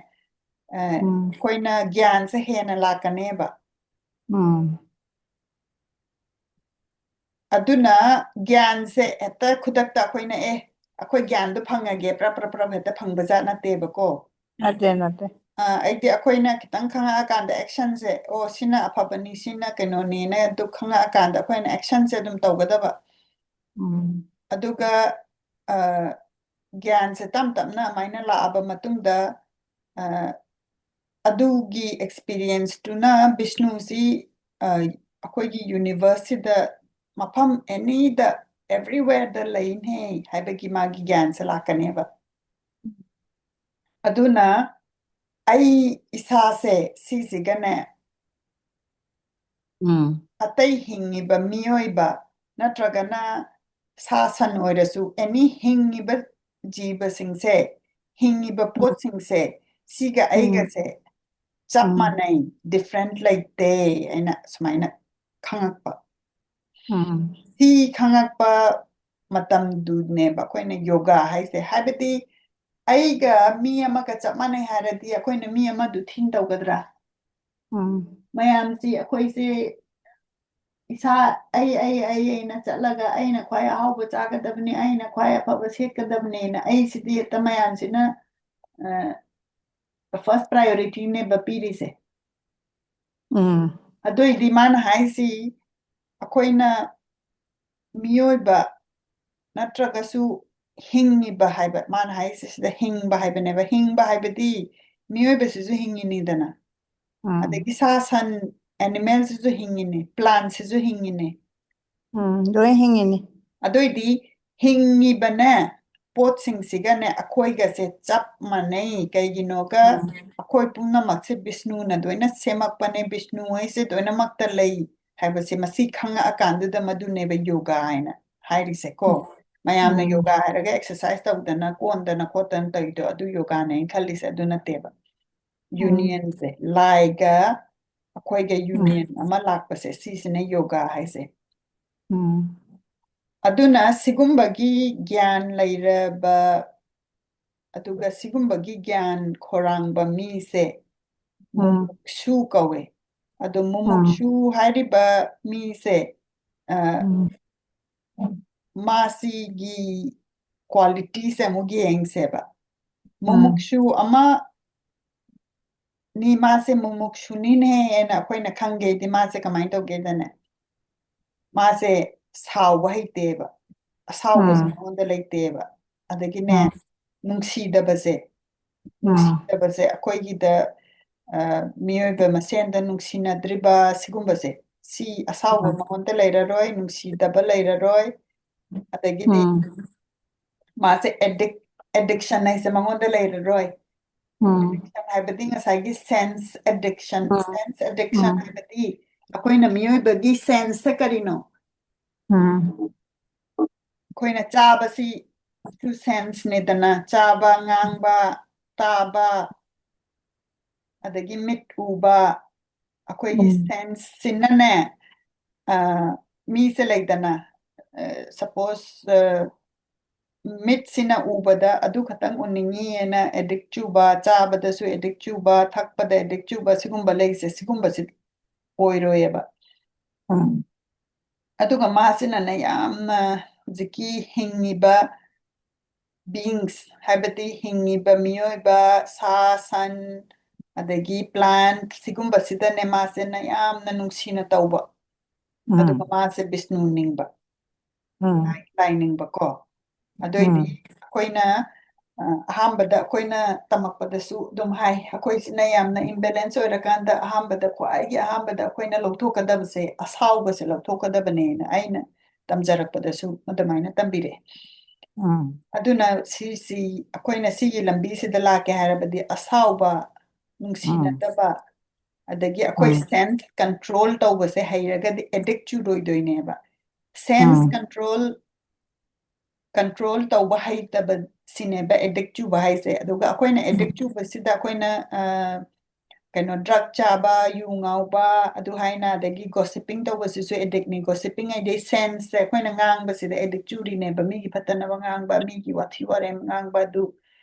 ꯑꯩꯈꯣꯏꯅ ꯒ꯭ꯌꯥꯟꯁꯦ ꯍꯦꯟꯅ ꯂꯥꯛꯀꯅꯦꯕ ꯑꯗꯨꯅ ꯒ꯭ꯌꯥꯟꯁꯦ ꯍꯦꯛꯇ ꯈꯨꯗꯛꯇ ꯑꯩꯈꯣꯏꯅ ꯑꯩꯈꯣꯏ ꯒ꯭ꯌꯥꯟꯗꯣ ꯐꯪꯉꯒꯦ ꯄ꯭ꯔꯞ ꯍꯦꯛꯇ ꯐꯪꯕꯖꯥꯠ ꯅꯠꯇꯦꯕꯀꯣ ꯅꯠꯇꯦ ꯑꯩꯗꯤ ꯑꯩꯈꯣꯏꯅ ꯈꯤꯇꯪ ꯈꯪꯉꯛꯑꯀꯥꯟꯗ ꯑꯦꯛꯁꯟꯁꯦ ꯁꯤꯅ ꯑꯐꯕꯅꯤ ꯁꯤꯅ ꯀꯩꯅꯣꯅꯤꯅ ꯑꯗꯨ ꯈꯪꯉꯛꯑꯀꯥꯟꯗ ꯑꯩꯈꯣꯏꯅ ꯑꯦꯛꯁꯟꯁꯦ ꯑꯗꯨꯝ ꯇꯧꯒꯗꯕ ꯑꯗꯨꯒ ꯒ꯭ꯌꯥꯟꯁꯦ ꯇꯞ ꯇꯞꯅ ꯑꯗꯨꯃꯥꯏꯅ ꯂꯥꯛꯑꯕ ꯃꯇꯨꯡꯗ ꯑꯗꯨꯒꯤ ꯑꯦꯛꯁꯄꯤꯔꯤꯌꯦꯟꯁꯇꯨꯅ ꯕꯤꯁꯅꯨꯁꯤ ꯑꯩꯈꯣꯏꯒꯤ ꯌꯨꯅꯤꯚꯔꯁꯁꯤꯗ ꯃꯐꯝ ꯑꯦꯅꯤꯗ ꯑꯦꯚ꯭ꯔꯤꯋꯦꯔꯗ ꯂꯩꯅꯦ ꯍꯥꯏꯕꯒꯤ ꯃꯥꯒꯤ ꯒ꯭ꯌꯥꯟꯁꯦ ꯂꯥꯛꯀꯅꯦꯕ ꯑꯗꯨꯅ ꯑꯩ ꯏꯁꯥꯁꯦ ꯁꯤꯁꯤꯒꯅꯦ ꯑꯇꯩ ꯍꯤꯡꯉꯤꯕ ꯃꯤꯑꯣꯏꯕ ꯅꯠꯇ꯭ꯔꯒꯅ ꯁꯥ ꯁꯟ ꯑꯣꯏꯔꯁꯨ ꯑꯦꯅꯤ ꯍꯤꯡꯉꯤꯕ ꯖꯤꯕꯁꯤꯡꯁꯦ ꯍꯤꯡꯉꯤꯕ ꯄꯣꯠꯁꯤꯡꯁꯦ ꯁꯤꯒ ꯑꯩꯒꯁꯦ ꯆꯞ ꯃꯥꯟꯅꯩ ꯗꯤꯐ꯭ꯔꯦꯟꯠ ꯂꯩꯇꯦ ꯑꯩꯅ ꯁꯨꯃꯥꯏꯅ ꯈꯪꯉꯛꯄ ꯁꯤ ꯈꯪꯉꯛꯄ ꯃꯇꯝꯗꯨꯅꯦꯕ ꯑꯩꯈꯣꯏꯅ ꯌꯣꯒꯥ ꯍꯥꯏꯁꯦ ꯍꯥꯏꯕꯗꯤ ꯑꯩꯒ ꯃꯤ ꯑꯃꯒ ꯆꯞ ꯃꯥꯟꯅꯩ ꯍꯥꯏꯔꯗꯤ ꯑꯩꯈꯣꯏꯅ ꯃꯤ ꯑꯃꯗꯨ ꯊꯤꯟ ꯇꯧꯒꯗ꯭ꯔꯥ ꯃꯌꯥꯝꯁꯤ ꯑꯩꯈꯣꯏꯁꯦ ꯏꯁꯥ ꯑꯩꯅ ꯆꯠꯂꯒ ꯑꯩꯅ ꯈ꯭ꯋꯥꯏ ꯑꯍꯥꯎꯕ ꯆꯥꯒꯗꯕꯅꯤ ꯑꯩꯅ ꯈ꯭ꯋꯥꯏ ꯑꯐꯕ ꯁꯦꯠꯀꯗꯕꯅꯦꯅ ꯑꯩꯁꯤꯗꯤ ꯍꯦꯛꯇ ꯃꯌꯥꯝꯁꯤꯅ ꯐꯥꯔꯁ ꯄ꯭ꯔꯥꯏꯌꯣꯔꯤꯇꯤꯅꯦꯕ ꯄꯤꯔꯤꯁꯦ ꯑꯗꯨꯏꯗꯤ ꯃꯥꯅ ꯍꯥꯏꯁꯤ ꯑꯩꯈꯣꯏꯅ ꯃꯤꯑꯣꯏꯕ ꯅꯠꯇ꯭ꯔꯒꯁꯨ ꯍꯤꯡꯉꯤꯕ ꯍꯥꯏꯕ ꯃꯥꯅ ꯍꯥꯏꯁꯦ ꯁꯤꯗ ꯍꯤꯡꯕ ꯍꯥꯏꯕꯅꯦꯕ ꯍꯤꯡꯕ ꯍꯥꯏꯕꯗꯤ ꯃꯤꯑꯣꯏꯕꯁꯤꯁꯨ ꯍꯤꯡꯉꯤꯅꯤꯗꯅ ꯑꯗꯒꯤ ꯁꯥ ꯁꯟ ꯑꯦꯅꯤꯃꯦꯜꯁꯤꯁꯨ ꯍꯤꯡꯉꯤꯅꯤ ꯄ꯭ꯂꯥꯟꯠꯁꯤꯁꯨ ꯍꯤꯡꯉꯤꯅꯤ ꯂꯣꯏ ꯍꯤꯡꯉꯤꯅꯤ ꯑꯗꯨꯏꯗꯤ ꯍꯤꯡꯉꯤꯕꯅꯦ ꯄꯣꯠꯁꯤꯡꯁꯤꯒꯅꯦ ꯑꯩꯈꯣꯏꯒꯁꯦ ꯆꯞ ꯃꯥꯟꯅꯩ ꯀꯩꯒꯤꯅꯣꯒ ꯑꯩꯈꯣꯏ ꯄꯨꯝꯅꯃꯛꯁꯦ ꯕꯤꯁꯅꯨꯅ ꯂꯣꯏꯅ ꯁꯦꯝꯃꯛꯄꯅꯦ ꯕꯤꯁꯅꯨ ꯍꯥꯏꯁꯦ ꯂꯣꯏꯅꯃꯛꯇ ꯂꯩ ꯍꯥꯏꯕꯁꯦ ꯃꯁꯤ ꯈꯪꯉꯛꯑꯀꯥꯟꯗꯨꯗ ꯃꯗꯨꯅꯦꯕ ꯌꯣꯒꯥ ꯍꯥꯏꯅ ꯍꯥꯏꯔꯤꯁꯦ ꯀꯣ ꯃꯌꯥꯝꯅ ꯌꯣꯒꯥ ꯍꯥꯏꯔꯒ ꯑꯦꯛꯁꯔꯁꯥꯏꯁ ꯇꯧꯗꯅ ꯀꯣꯟꯗꯅ ꯈꯣꯠꯇꯅ ꯇꯧꯔꯤꯗꯣ ꯑꯗꯨ ꯌꯣꯒꯥꯅꯦ ꯑꯩꯅ ꯈꯜꯂꯤꯁꯦ ꯑꯗꯨ ꯅꯠꯇꯦꯕ ꯌꯨꯅꯤꯌꯟꯁꯦ ꯂꯥꯏꯒ ꯑꯩꯈꯣꯏꯒ ꯌꯨꯅꯤꯌꯟ ꯑꯃ ꯂꯥꯛꯄꯁꯦ ꯁꯤꯁꯤꯅ ꯌꯣꯒꯥ ꯍꯥꯏꯁꯦ ꯑꯗꯨꯅ ꯁꯤꯒꯨꯝꯕꯒꯤ ꯒ꯭ꯌꯥꯟ ꯂꯩꯔꯕ ꯑꯗꯨꯒ ꯁꯤꯒꯨꯝꯕꯒꯤ ꯒ꯭ꯌꯥꯟ ꯈꯧꯔꯥꯡꯕ ꯃꯤꯁꯦ ꯃꯨꯃꯨꯛꯁꯨ ꯀꯧꯋꯦ ꯑꯗꯣ ꯃꯨꯃꯨꯛꯁꯨ ꯍꯥꯏꯔꯤꯕ ꯃꯤꯁꯦ ꯃꯥꯁꯤꯒꯤ ꯀ꯭ꯋꯥꯂꯤꯇꯤꯁꯦ ꯑꯃꯨꯛ ꯌꯦꯡꯁꯦꯕ ꯃꯨꯃꯨꯛꯁꯨ ꯑꯃ ꯅꯤ ꯃꯥꯁꯦ ꯃꯨꯃꯨꯛꯁꯨꯅꯤꯅꯦꯅ ꯑꯩꯈꯣꯏꯅ ꯈꯪꯒꯦꯗꯤ ꯃꯥꯁꯦ ꯀꯃꯥꯏꯅ ꯇꯧꯒꯦꯗꯅꯦ ꯃꯥꯁꯦ ꯁꯥꯎꯕ ꯍꯩꯇꯦꯕ ꯑꯁꯥꯎꯕꯁꯦ ꯃꯉꯣꯟꯗ ꯂꯩꯇꯦꯕ ꯑꯗꯒꯤꯅꯦ ꯅꯨꯡꯁꯤꯗꯕꯁꯦ ꯑꯩꯈꯣꯏꯒꯤꯗ ꯃꯤꯑꯣꯏꯕ ꯃꯁꯦꯟꯗ ꯅꯨꯡꯁꯤꯅꯗ꯭ꯔꯤꯕ ꯁꯤꯒꯨꯝꯕꯁꯦ ꯁꯤ ꯑꯁꯥꯎꯕ ꯃꯉꯣꯟꯗ ꯂꯩꯔꯔꯣꯏ ꯅꯨꯡꯁꯤꯗꯕ ꯂꯩꯔꯔꯣꯏ ꯑꯗꯒꯤꯗꯤ ꯃꯥꯁꯦ ꯑꯦꯗꯤꯛꯁꯟ ꯍꯥꯏꯁꯦ ꯃꯉꯣꯟꯗ ꯂꯩꯔꯔꯣꯏ ꯑꯦꯗꯤꯛꯁꯟ ꯍꯥꯏꯕꯗꯤ ꯉꯁꯥꯏꯒꯤ ꯁꯦꯟꯁ ꯑꯦꯗꯤꯛꯁꯟ ꯍꯥꯏꯕꯗꯤ ꯑꯩꯈꯣꯏꯅ ꯃꯤꯑꯣꯏꯕꯒꯤ ꯁꯦꯟꯁꯁꯦ ꯀꯔꯤꯅꯣ ꯑꯩꯈꯣꯏꯅ ꯆꯥꯕꯁꯤ ꯁꯦꯟꯁꯅꯦꯗꯅ ꯆꯥꯕ ꯉꯥꯡꯕ ꯇꯥꯕ ꯑꯗꯒꯤ ꯃꯤꯠ ꯎꯕ ꯑꯩꯈꯣꯏꯒꯤ ꯁꯦꯟꯁꯁꯤꯅꯅꯦ ꯃꯤꯁꯦ ꯂꯩꯗꯅ ꯁꯄꯣꯁ ꯃꯤꯠꯁꯤꯅ ꯎꯕꯗ ꯑꯗꯨ ꯈꯛꯇꯪ ꯎꯅꯤꯡꯉꯤꯅ ꯑꯦꯗꯤꯛ ꯆꯨꯕ ꯆꯥꯕꯗꯁꯨ ꯑꯦꯗꯤꯛ ꯆꯨꯕ ꯊꯛꯄꯗ ꯑꯦꯗꯤꯛ ꯆꯨꯕ ꯁꯤꯒꯨꯝꯕ ꯂꯩꯁꯦ ꯁꯤꯒꯨꯝꯕꯁꯤ ꯑꯣꯏꯔꯣꯏꯑꯕ ꯑꯗꯨꯒ ꯃꯥꯁꯤꯅꯅꯦ ꯌꯥꯝꯅ ꯍꯧꯖꯤꯛꯀꯤ ꯍꯤꯡꯉꯤꯕ beings ꯍꯥꯏꯕꯗꯤ ꯍꯤꯡꯉꯤꯕ ꯃꯤꯑꯣꯏꯕ ꯁꯥ ꯁꯟ ꯑꯗꯒꯤ plant ꯁꯤꯒꯨꯝꯕꯁꯤꯗꯅꯦ ꯃꯥꯁꯦꯅ ꯌꯥꯝꯅ ꯅꯨꯡꯁꯤꯅ ꯇꯧꯕ ꯑꯗꯨꯒ ꯃꯥꯁꯦ ꯕꯤꯁꯅꯨ ꯅꯤꯡꯕ ꯂꯥꯏ ꯅꯤꯡꯕꯀꯣ ꯑꯗꯨꯏꯗꯤ ꯑꯩꯈꯣꯏꯅ ꯑꯍꯥꯟꯕꯗ ꯑꯩꯈꯣꯏꯅ ꯇꯝꯃꯛꯄꯗꯁꯨ ꯑꯗꯨꯝ ꯍꯥꯏ ꯑꯩꯈꯣꯏꯁꯤꯅ ꯌꯥꯝꯅ imbalance ꯑꯣꯏꯔꯀꯥꯟꯗ ꯑꯍꯥꯟꯕꯗ ꯈ꯭ꯋꯥꯏꯒꯤ ꯑꯍꯥꯟꯕꯗ ꯑꯩꯈꯣꯏꯅ ꯂꯧꯊꯣꯛꯀꯗꯕꯁꯦ ꯑꯁꯥꯎꯕꯁꯦ ꯂꯧꯊꯣꯛꯀꯗꯕꯅꯦꯅ ꯑꯩꯅ ꯇꯝꯖꯔꯛꯄꯗꯁꯨ ꯑꯗꯨꯃꯥꯏꯅ ꯇꯝꯕꯤꯔꯛꯑꯦ ꯑꯗꯨꯅ ꯁꯤꯁꯤ ꯑꯩꯈꯣꯏꯅ ꯁꯤꯒꯤ ꯂꯝꯕꯤꯁꯤꯗ ꯂꯥꯛꯀꯦ ꯍꯥꯏꯔꯕꯗꯤ ꯑꯁꯥꯎꯕ ꯅꯨꯡꯁꯤꯅꯗꯕ ꯑꯗꯒꯤ ꯑꯩꯈꯣꯏ ꯁꯦꯟꯁ ꯀꯟꯇ꯭ꯔꯣꯜ ꯇꯧꯕꯁꯦ ꯍꯩꯔꯒꯗꯤ ꯑꯦꯗꯤꯛ ꯆꯨꯔꯣꯏꯗꯣꯏꯅꯦꯕ ꯁꯦꯟꯁ ꯀꯟꯇ꯭ꯔꯣꯜ ꯇꯧꯕ ꯍꯩꯇꯕ ꯁꯤꯅꯦꯕ ꯑꯦꯗꯤꯛ ꯆꯨꯕ ꯍꯥꯏꯁꯦ ꯑꯗꯨꯒ ꯑꯩꯈꯣꯏꯅ ꯑꯦꯗꯤꯛ ꯆꯨꯕꯁꯤꯗ ꯑꯩꯈꯣꯏꯅ ꯀꯩꯅꯣ ꯗ꯭ꯔꯒ ꯆꯥꯕ ꯌꯨ ꯉꯥꯎꯕ ꯑꯗꯨ ꯍꯥꯏꯅ ꯑꯗꯒꯤ ꯒꯣꯁꯤꯄꯤꯡ ꯇꯧꯕꯁꯤꯁꯨ ꯑꯦꯗꯤꯛꯅꯤ ꯒꯣꯁꯤꯄꯤꯡ ꯍꯥꯏꯗꯤ ꯁꯦꯟꯁꯁꯦ ꯑꯩꯈꯣꯏꯅ ꯉꯥꯡꯕꯁꯤꯗ ꯑꯦꯗꯤꯛ ꯆꯨꯔꯤꯅꯦꯕ ꯃꯤꯒꯤ ꯐꯠꯇꯅꯕ ꯉꯥꯡꯕ ꯃꯤꯒꯤ ꯋꯥꯊꯤ ꯋꯥꯔꯦꯝ ꯉꯥꯡꯕ ꯑꯗꯨ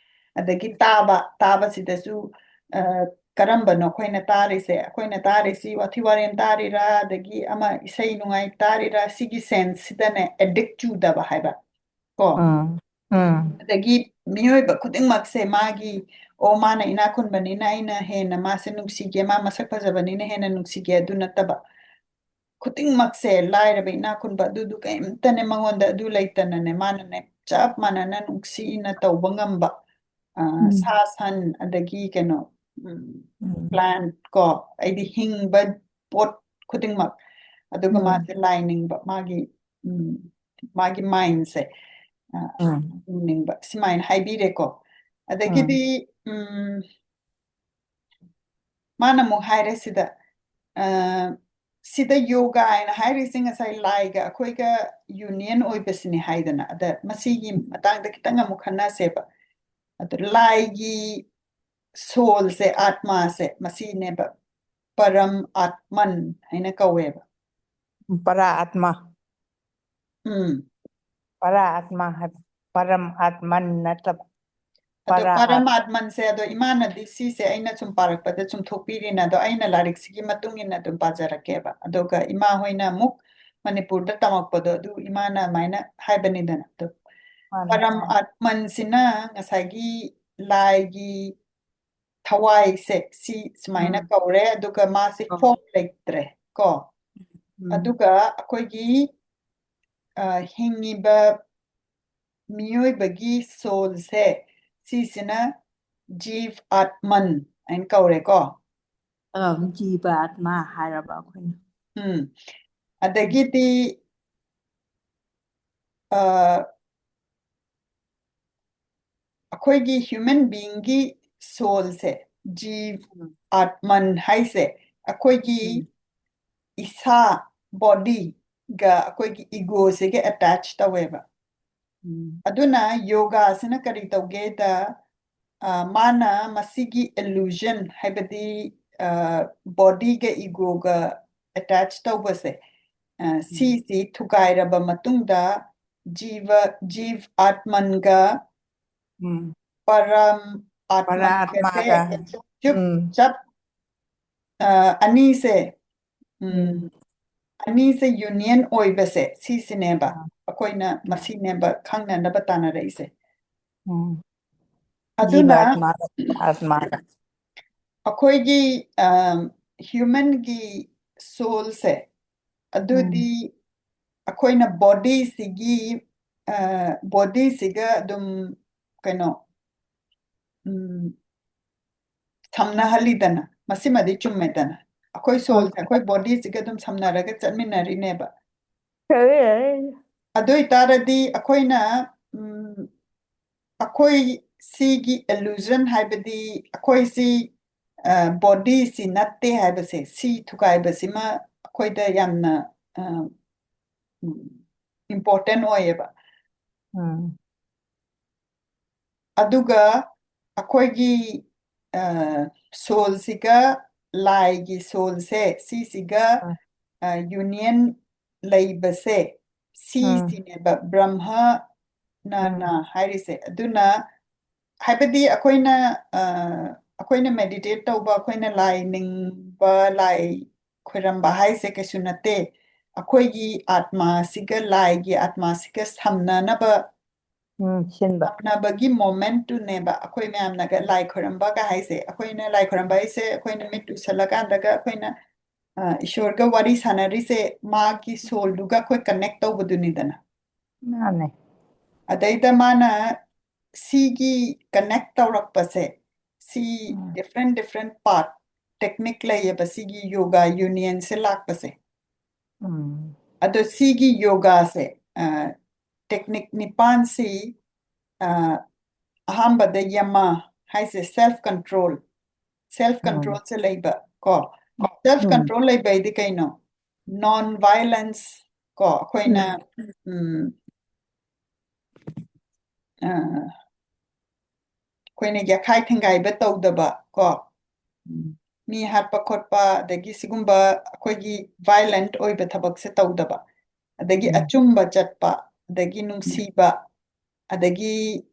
ꯑꯗꯒꯤ ꯇꯥꯕꯁꯤꯗꯁꯨ ꯀꯔꯝꯕꯅꯣ ꯑꯩꯈꯣꯏꯅ ꯇꯥꯔꯤꯁꯦ ꯑꯩꯈꯣꯏꯅ ꯇꯥꯔꯤꯁꯤ ꯋꯥꯊꯤ ꯋꯥꯔꯦꯝ ꯇꯥꯔꯤꯔꯥ ꯑꯗꯒꯤ ꯑꯃ ꯏꯁꯩ ꯅꯨꯡꯉꯥꯏ ꯇꯥꯔꯤꯔꯥ ꯁꯤꯒꯤ ꯁꯦꯟꯁꯁꯤꯗꯅꯦ ꯑꯦꯗꯤꯛ ꯆꯨꯗꯕ ꯍꯥꯏꯕ ꯀꯣ ꯑꯗꯒꯤ ꯃꯤꯑꯣꯏꯕ ꯈꯨꯗꯤꯡꯃꯛꯁꯦ ꯃꯥꯒꯤ ꯑꯣ ꯃꯥꯅ ꯏꯅꯥꯛ ꯈꯨꯟꯕꯅꯤꯅ ꯑꯩꯅ ꯍꯦꯟꯅ ꯃꯥꯁꯦ ꯅꯨꯡꯁꯤꯒꯦ ꯃꯥ ꯃꯁꯛ ꯐꯖꯕꯅꯤꯅ ꯍꯦꯟꯅ ꯅꯨꯡꯁꯤꯒꯦ ꯑꯗꯨ ꯅꯠꯇꯕ ꯈꯨꯗꯤꯡꯃꯛꯁꯦ ꯂꯥꯏꯔꯕ ꯏꯅꯥꯛ ꯈꯨꯟꯕ ꯑꯗꯨꯗꯨ ꯀꯩꯝꯇꯅꯦ ꯃꯉꯣꯟꯗ ꯑꯗꯨ ꯂꯩꯇꯅꯅꯦ ꯃꯥꯅꯅꯦ ꯆꯞ ꯃꯥꯟꯅꯅ ꯅꯨꯡꯁꯤꯅ ꯇꯧꯕ ꯉꯝꯕ ꯁꯥ ꯁꯟ ꯑꯗꯒꯤ ꯀꯩꯅꯣ ꯄ꯭ꯂꯥꯟ ꯀꯣ ꯑꯩꯗꯤ ꯍꯤꯡꯕ ꯄꯣꯠ ꯈꯨꯗꯤꯡꯃꯛ ꯑꯗꯨꯒ ꯃꯥꯁꯦ ꯂꯥꯏꯅꯤꯡꯕ ꯃꯥꯒꯤ ꯃꯥꯏꯟꯁꯦ ꯅꯤꯡꯕ ꯁꯨꯃꯥꯏꯅ ꯍꯥꯏꯕꯤꯔꯦꯀꯣ ꯑꯗꯒꯤꯗꯤ ꯃꯥꯅ ꯑꯃꯨꯛ ꯍꯥꯏꯔꯦ ꯁꯤꯗ ꯁꯤꯗ ꯌꯣꯒꯥ ꯍꯥꯏꯅ ꯍꯥꯏꯔꯤꯁꯤ ꯉꯁꯥꯏ ꯂꯥꯏꯒ ꯑꯩꯈꯣꯏꯒ ꯌꯨꯅꯤꯌꯟ ꯑꯣꯏꯕꯁꯤꯅꯤ ꯍꯥꯏꯗꯅ ꯑꯗ ꯃꯁꯤꯒꯤ ꯃꯇꯥꯡꯗ ꯈꯤꯇꯪ ꯑꯃꯨꯛ ꯈꯟꯅꯁꯦꯕ ꯑꯗꯨ ꯂꯥꯏꯒꯤ ꯁꯣꯜꯁꯦ ꯑꯥꯠꯃꯥꯁꯦ ꯃꯁꯤꯅꯦꯕ ꯄꯔꯝ ꯑꯥꯠꯃꯟ ꯍꯥꯏꯅ ꯀꯧꯋꯦꯕ para atma para atma param atman natlab ꯑꯗꯣ para ꯄꯔꯃꯥꯠꯃꯟꯁꯦ ꯑꯗꯣ ꯏꯃꯥꯅꯗꯤ ꯁꯤꯁꯦ ꯑꯩꯅ ꯁꯨꯝ ꯄꯥꯔꯛꯄꯗ ꯆꯨꯝꯊꯣꯛꯄꯤꯔꯤꯅ ꯑꯗꯣ ꯑꯩꯅ ꯂꯥꯏꯔꯤꯛꯁꯤꯒꯤ ꯃꯇꯨꯡ ꯏꯟꯅ ꯑꯗꯨꯝ ꯄꯥꯖꯔꯛꯀꯦꯕ ꯑꯗꯨꯒ ꯏꯃꯥ ꯍꯣꯏꯅ ꯑꯃꯨꯛ ꯃꯅꯤꯄꯨꯔꯗ ꯇꯝꯃꯛꯄꯗꯣ ꯑꯗꯨ ꯏꯃꯥꯅ ꯑꯗꯨꯃꯥꯏꯅ ꯍꯥꯏꯕꯅꯤꯗꯅ ꯑꯗꯣ ꯄꯔꯝ ꯑꯥꯠꯃꯟꯁꯤꯅ ꯉꯁꯥꯏꯒꯤ ꯂꯥꯏꯒꯤ ꯊꯋꯥꯏꯁꯦ ꯁꯤ ꯁꯨꯃꯥꯏꯅ ꯀꯧꯔꯦ ꯑꯗꯨꯒ ꯃꯥꯁꯦ ꯐꯣꯝ ꯂꯩꯇ꯭ꯔꯦ ꯀꯣ ꯑꯗꯨꯒ ꯑꯩꯈꯣꯏꯒꯤ ꯍꯤꯡꯉꯤꯕ ꯃꯤꯑꯣꯏꯕꯒꯤ ꯁꯣꯜꯁꯦ ꯁꯤꯁꯤꯅ ꯖꯤv ꯑꯥꯠꯃꯟ ꯍꯥꯏꯅ ꯀꯧꯔꯦꯀꯣ jiba atma haraba akhoi ꯑꯗꯒꯤꯗꯤ ꯑꯩꯈꯣꯏꯒꯤ ꯍ꯭ꯌꯨꯃꯦꯟ ꯕꯤయింꯒꯤ ꯁꯣꯜꯁꯦ ꯖꯤv ꯑꯥꯠꯃꯟ ꯍꯥꯏꯁꯦ ꯑꯩꯈꯣꯏꯒꯤ ꯏꯁꯥ ꯕꯣꯗꯤꯒ ꯑꯩꯈꯣꯏꯒꯤ ꯏꯒꯣꯁꯤꯒ ꯑꯦꯇꯦꯆ ꯇꯧꯋꯦꯕ ꯑꯗꯨꯅ ꯌꯣꯒꯥꯁꯤꯅ ꯀꯔꯤ ꯇꯧꯒꯦꯗ ꯃꯥꯅ ꯃꯁꯤꯒꯤ ꯏꯜꯂꯨꯖꯟ ꯍꯥꯏꯕꯗꯤ ꯕꯣꯗꯤꯒ ꯏꯒꯣꯒ ꯑꯦꯇꯦꯆ ꯇꯧꯕꯁꯦ ꯁꯤꯁꯤ ꯊꯨꯒꯥꯏꯔꯕ ꯃꯇꯨꯡꯗ ꯖꯤv ꯑꯥꯠꯃꯟꯒ ꯄꯔꯝ para ꯑꯥꯠꯃꯟꯒꯁꯦ atmaga ꯆꯨꯞ ꯆꯞ ꯑꯅꯤꯁꯦ ꯑꯅꯤꯁꯦ ꯌꯨꯅꯤꯌꯟ ꯑꯣꯏꯕꯁꯦ ꯁꯤꯁꯤꯅꯦꯕ ꯑꯩꯈꯣꯏꯅ ꯃꯁꯤꯅꯦꯕ ꯈꯪꯅꯅꯕ ꯇꯥꯟꯅꯔꯛꯏꯁꯦ jiba ꯑꯗꯨꯅ atmaga ꯑꯩꯈꯣꯏꯒꯤ ꯍ꯭ꯌꯨꯃꯟꯒꯤ ꯁꯣꯜꯁꯦ ꯑꯗꯨꯗꯤ ꯑꯩꯈꯣꯏꯅ ꯕꯣꯗꯤꯁꯤꯒ ꯑꯗꯨꯝ ꯀꯩꯅꯣ ꯁꯝꯅꯍꯜꯂꯤꯗꯅ ꯃꯁꯤꯃꯗꯤ ꯆꯨꯝꯃꯦꯗꯅ ꯑꯩꯈꯣꯏ ꯁꯣꯜꯁꯦ ꯑꯩꯈꯣই ꯕꯣꯗꯤꯁꯤꯒ ꯑꯗꯨꯝ ꯁꯝꯅꯔꯒ ꯆꯠꯃꯤꯟꯅꯔꯤꯅꯦꯕ ꯑꯗꯨ ꯑꯣꯏꯇꯥꯔꯗꯤ ꯑꯩꯈꯣꯏꯅ ꯑꯩꯈꯣꯏ ꯁꯤꯒꯤ ꯑꯦꯂꯨꯖꯟ ꯍꯥꯏꯕꯗꯤ ꯑꯩꯈꯣꯏꯁꯤ ꯕꯣꯗꯤꯁꯤ ꯅꯠꯇꯦ ꯍꯥꯏꯕꯁꯦ ꯁꯤ ꯊꯨꯒꯥꯏꯕꯁꯤꯃ ꯑꯩꯈꯣꯏꯗ ꯌꯥꯝꯅ ꯏꯝꯄꯣꯔꯇꯦꯟ ꯑꯣꯏꯌꯦꯕ ꯑꯗꯨꯒ ꯑꯩꯈꯣꯏꯒꯤ ꯁꯣꯜꯁꯤꯒ ꯂꯥꯏꯒꯤ ꯁꯣꯜꯁꯦ ꯁꯤꯁꯤꯒ ꯌꯨꯅꯤꯌꯟ ꯂꯩꯕꯁꯦ ꯁꯤꯁꯤꯅꯦꯕ ꯕ꯭ꯔꯍ꯭ꯃ na harise aduna haibadi akoina meditate tauba akoina lai ningba lai khoiramba haise kesunate akoigi atma siga lai gi atma siga samna naba Shinba. samnabagi moment tu neba akoi myam naga lai khoiramba ga haise akoina lai khoiramba haise akoina mitu salakanda ga akoina ishor ga wari sanari se ma ki soul duga koi connect tawbuduni dana Mane. Adaida mana sigi connect tawrakpase si different part technique layeba sigi yoga union se lakpase ado sigi yoga se technique nipan si ahamba de yama haise self control se layba ko self control layba idi kaino non violence ko koina koina yakai thingai tawdaba ko mi hatpa khotpa adagi sigumba akoigi violent oiba thabak se tawdaba adagi achumba chatpa adagi nungsiba adagi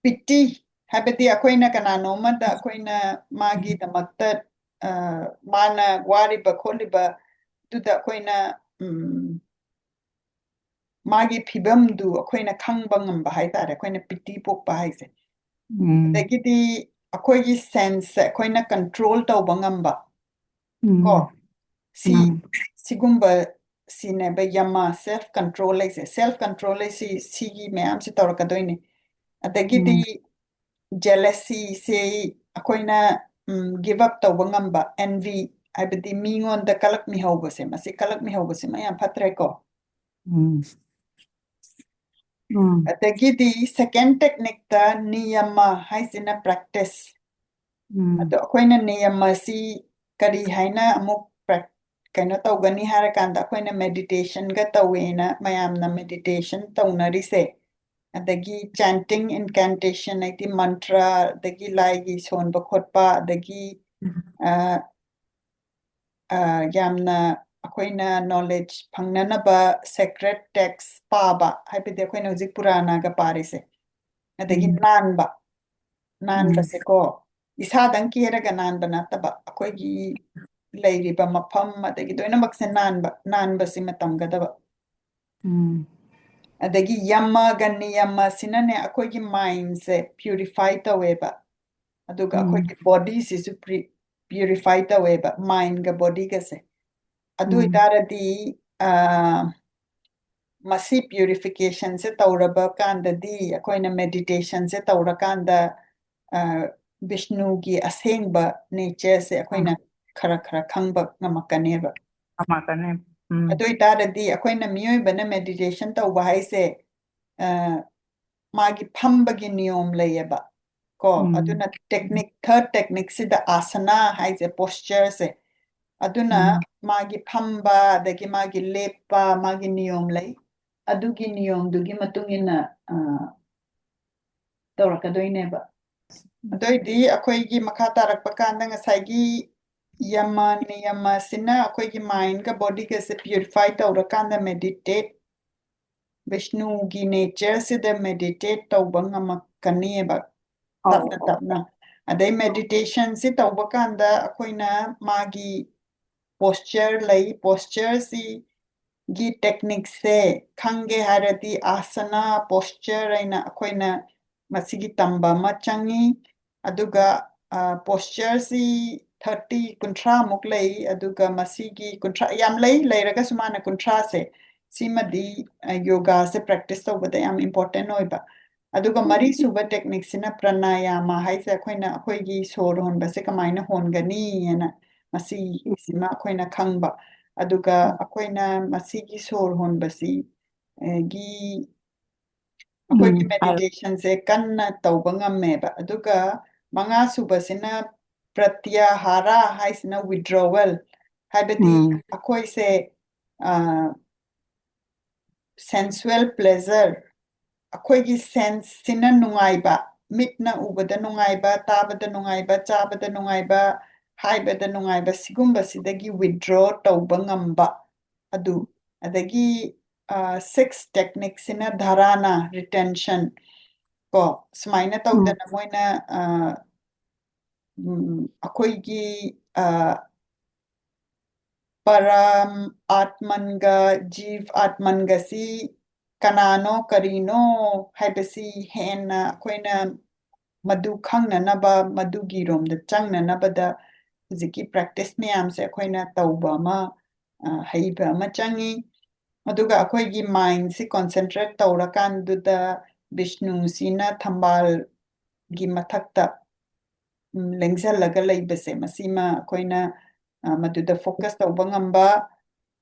piti habati akoina kanano mata akoina magi damakta mana wariba kholiba tuda akoina magi phibamdu akoina khangba ngamba haitare akoina piti pokpa haise adagidi akoigi sense akoina control tawba ngamba ko sigumba sineba yama self control laise sigi mayam si tawrakadoini adagidi jealousy se akoina give up tawba ngamba envy habadi mingon da kalak mi hawbase masi kalak mi hawbase mayam phatre ko adagidi second technique ta niyama haisina practice ado akoina niyama si kari haina amuk kaino tawgani harakanda akoina meditation ga tawena mayamna meditation tawnarise adagi chanting incantation aiti mantra adagi laigi sonba khotpa adagi yamna akoina knowledge phangnanaba sacred text paba haibidi akoina hujik purana ga parise adagi nanba se ko isadang kiraga nanba nataba akoigi leiriba mafam adagi doinamak se nanba si matamgadaba adagi yama ganni yama sinane akoigi mind se purify taweba aduga akoigi body si purify taweba mind ga body ga se adu itaradi masi purification se tawraba kanda di akoina meditation se tawrakanda Vishnu gi asengba nature se akoina khara khangba ngamakaneba adu itaradi akoina miyoibana meditation tawba haise magi phambagi niyom layeba ko aduna technique third technique sida asana haise posture se aduna magi phamba adagi magi lepa magi niyom lay adugi niyom dugi matungina tawrakadoineba adoidi akoigi makha tarakpa kanda ngasagi yama sina akoigi mind ga body ga se purify tawrakanda meditate Vishnu gi nature sida meditate tawba ngamakanieba tapna adai meditation si tawba kanda akoina magi posture si gi technique se khange harati asana posture aina akoina masigi tamba machangi aduga posture si 30 kuntra muk lay aduga masigi kuntra yam layraga sumana kuntra se simadi yoga se practice tawbada yam important oiba aduga mari suba technique sina pranayama haise akoina akoigi sor honba se kamaina hongani ena masi sima akoina khangba aduga akoina masigi sor honbasi gi akoigi meditation se kanna tawba ngammeba aduga manga suba sina pratyahara haisina withdrawal habadi akoi se sensual pleasure akoigi sense sina nungaiba mitna ubada nungaiba tabada nungaiba chabada nungaiba haibada nungaiba sigumba sidagi withdraw tawba ngamba adu adagi 6 techniques-sina dharana, retention, ko sumaina tawdana moina akoigi param atmanga jiv atmanga si kanano karino haibasi hena koina madu khangnanaba madugi romda changnanabada hujiki practice myamse koina tawba ma haiba ma changi aduga akoigi mind si concentrate tawrakanduda Vishnu sina thambal gi mathakta lengzalaga leibase masima koina maduda focus tawba ngamba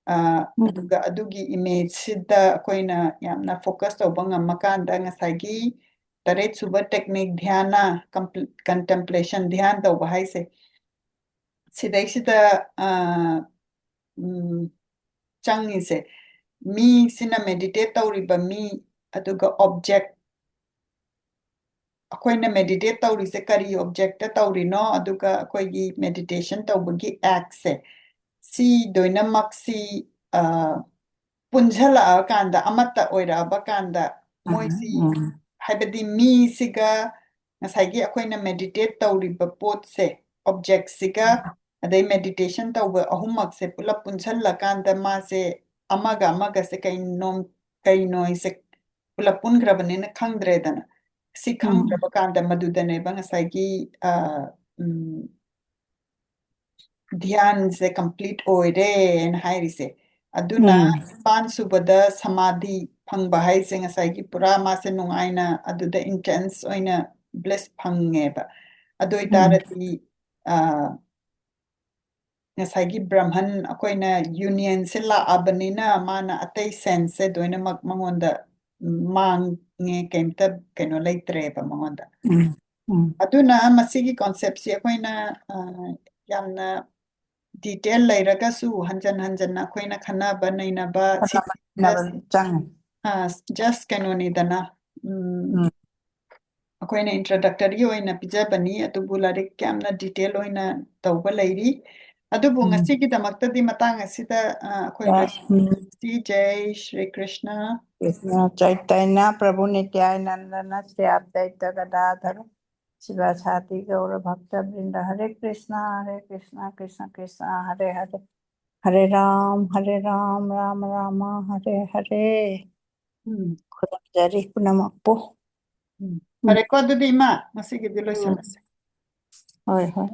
aduga adugi image sida koina yamna focus tawba ngamakanda ngasagi taret suba technique dhyana contemplation dhyan tawba haise sidai sida changise mi sina meditate tawriba mi aduga object akoina meditate tawrise kari object ta tawrino aduga akoigi meditation tawbagi act se si doinamak si punjhala kanda amata oira bakanda moisi haibadi mi siga ngasagi akoina meditate tawriba pot se object siga adai meditation tawba ahumak se pula punjhala kanda ma se amaga amaga se kaino ise pula pungrabanina khangdredana si khangdraba kanda madudane ba ngasagi dhyan se complete oire and hairise aduna pan subada samadhi phangba haise ngasagi pura ma se nungaina aduda intense oina bliss phangeba adoi tarati ngasagi brahman akoina union se la abanina mana atai sense se doina mangonda mangne kemta keno leitreba mangonda aduna masigi concept si akoina yamna detail lairagasu hanjan hanjan akoina khanaba nainaba si just kanoni dana akoina introductory oina pijabani atubu larik kamna detail oina tawba lairi adubu ngasigi damaktadi matang asida akoina Jai Shri Krishna Krishna Chaitanya Prabhu Nityananda Sri Advaita Gadadhara Sivasati Gaura Bhakta Vrinda Hare Krishna Krishna Krishna Hare Hare Hare Ram Ram Rama Hare Hare Khudamjari Punamakpo Hare ko adudi ma masigi diloy salase Hoi hoi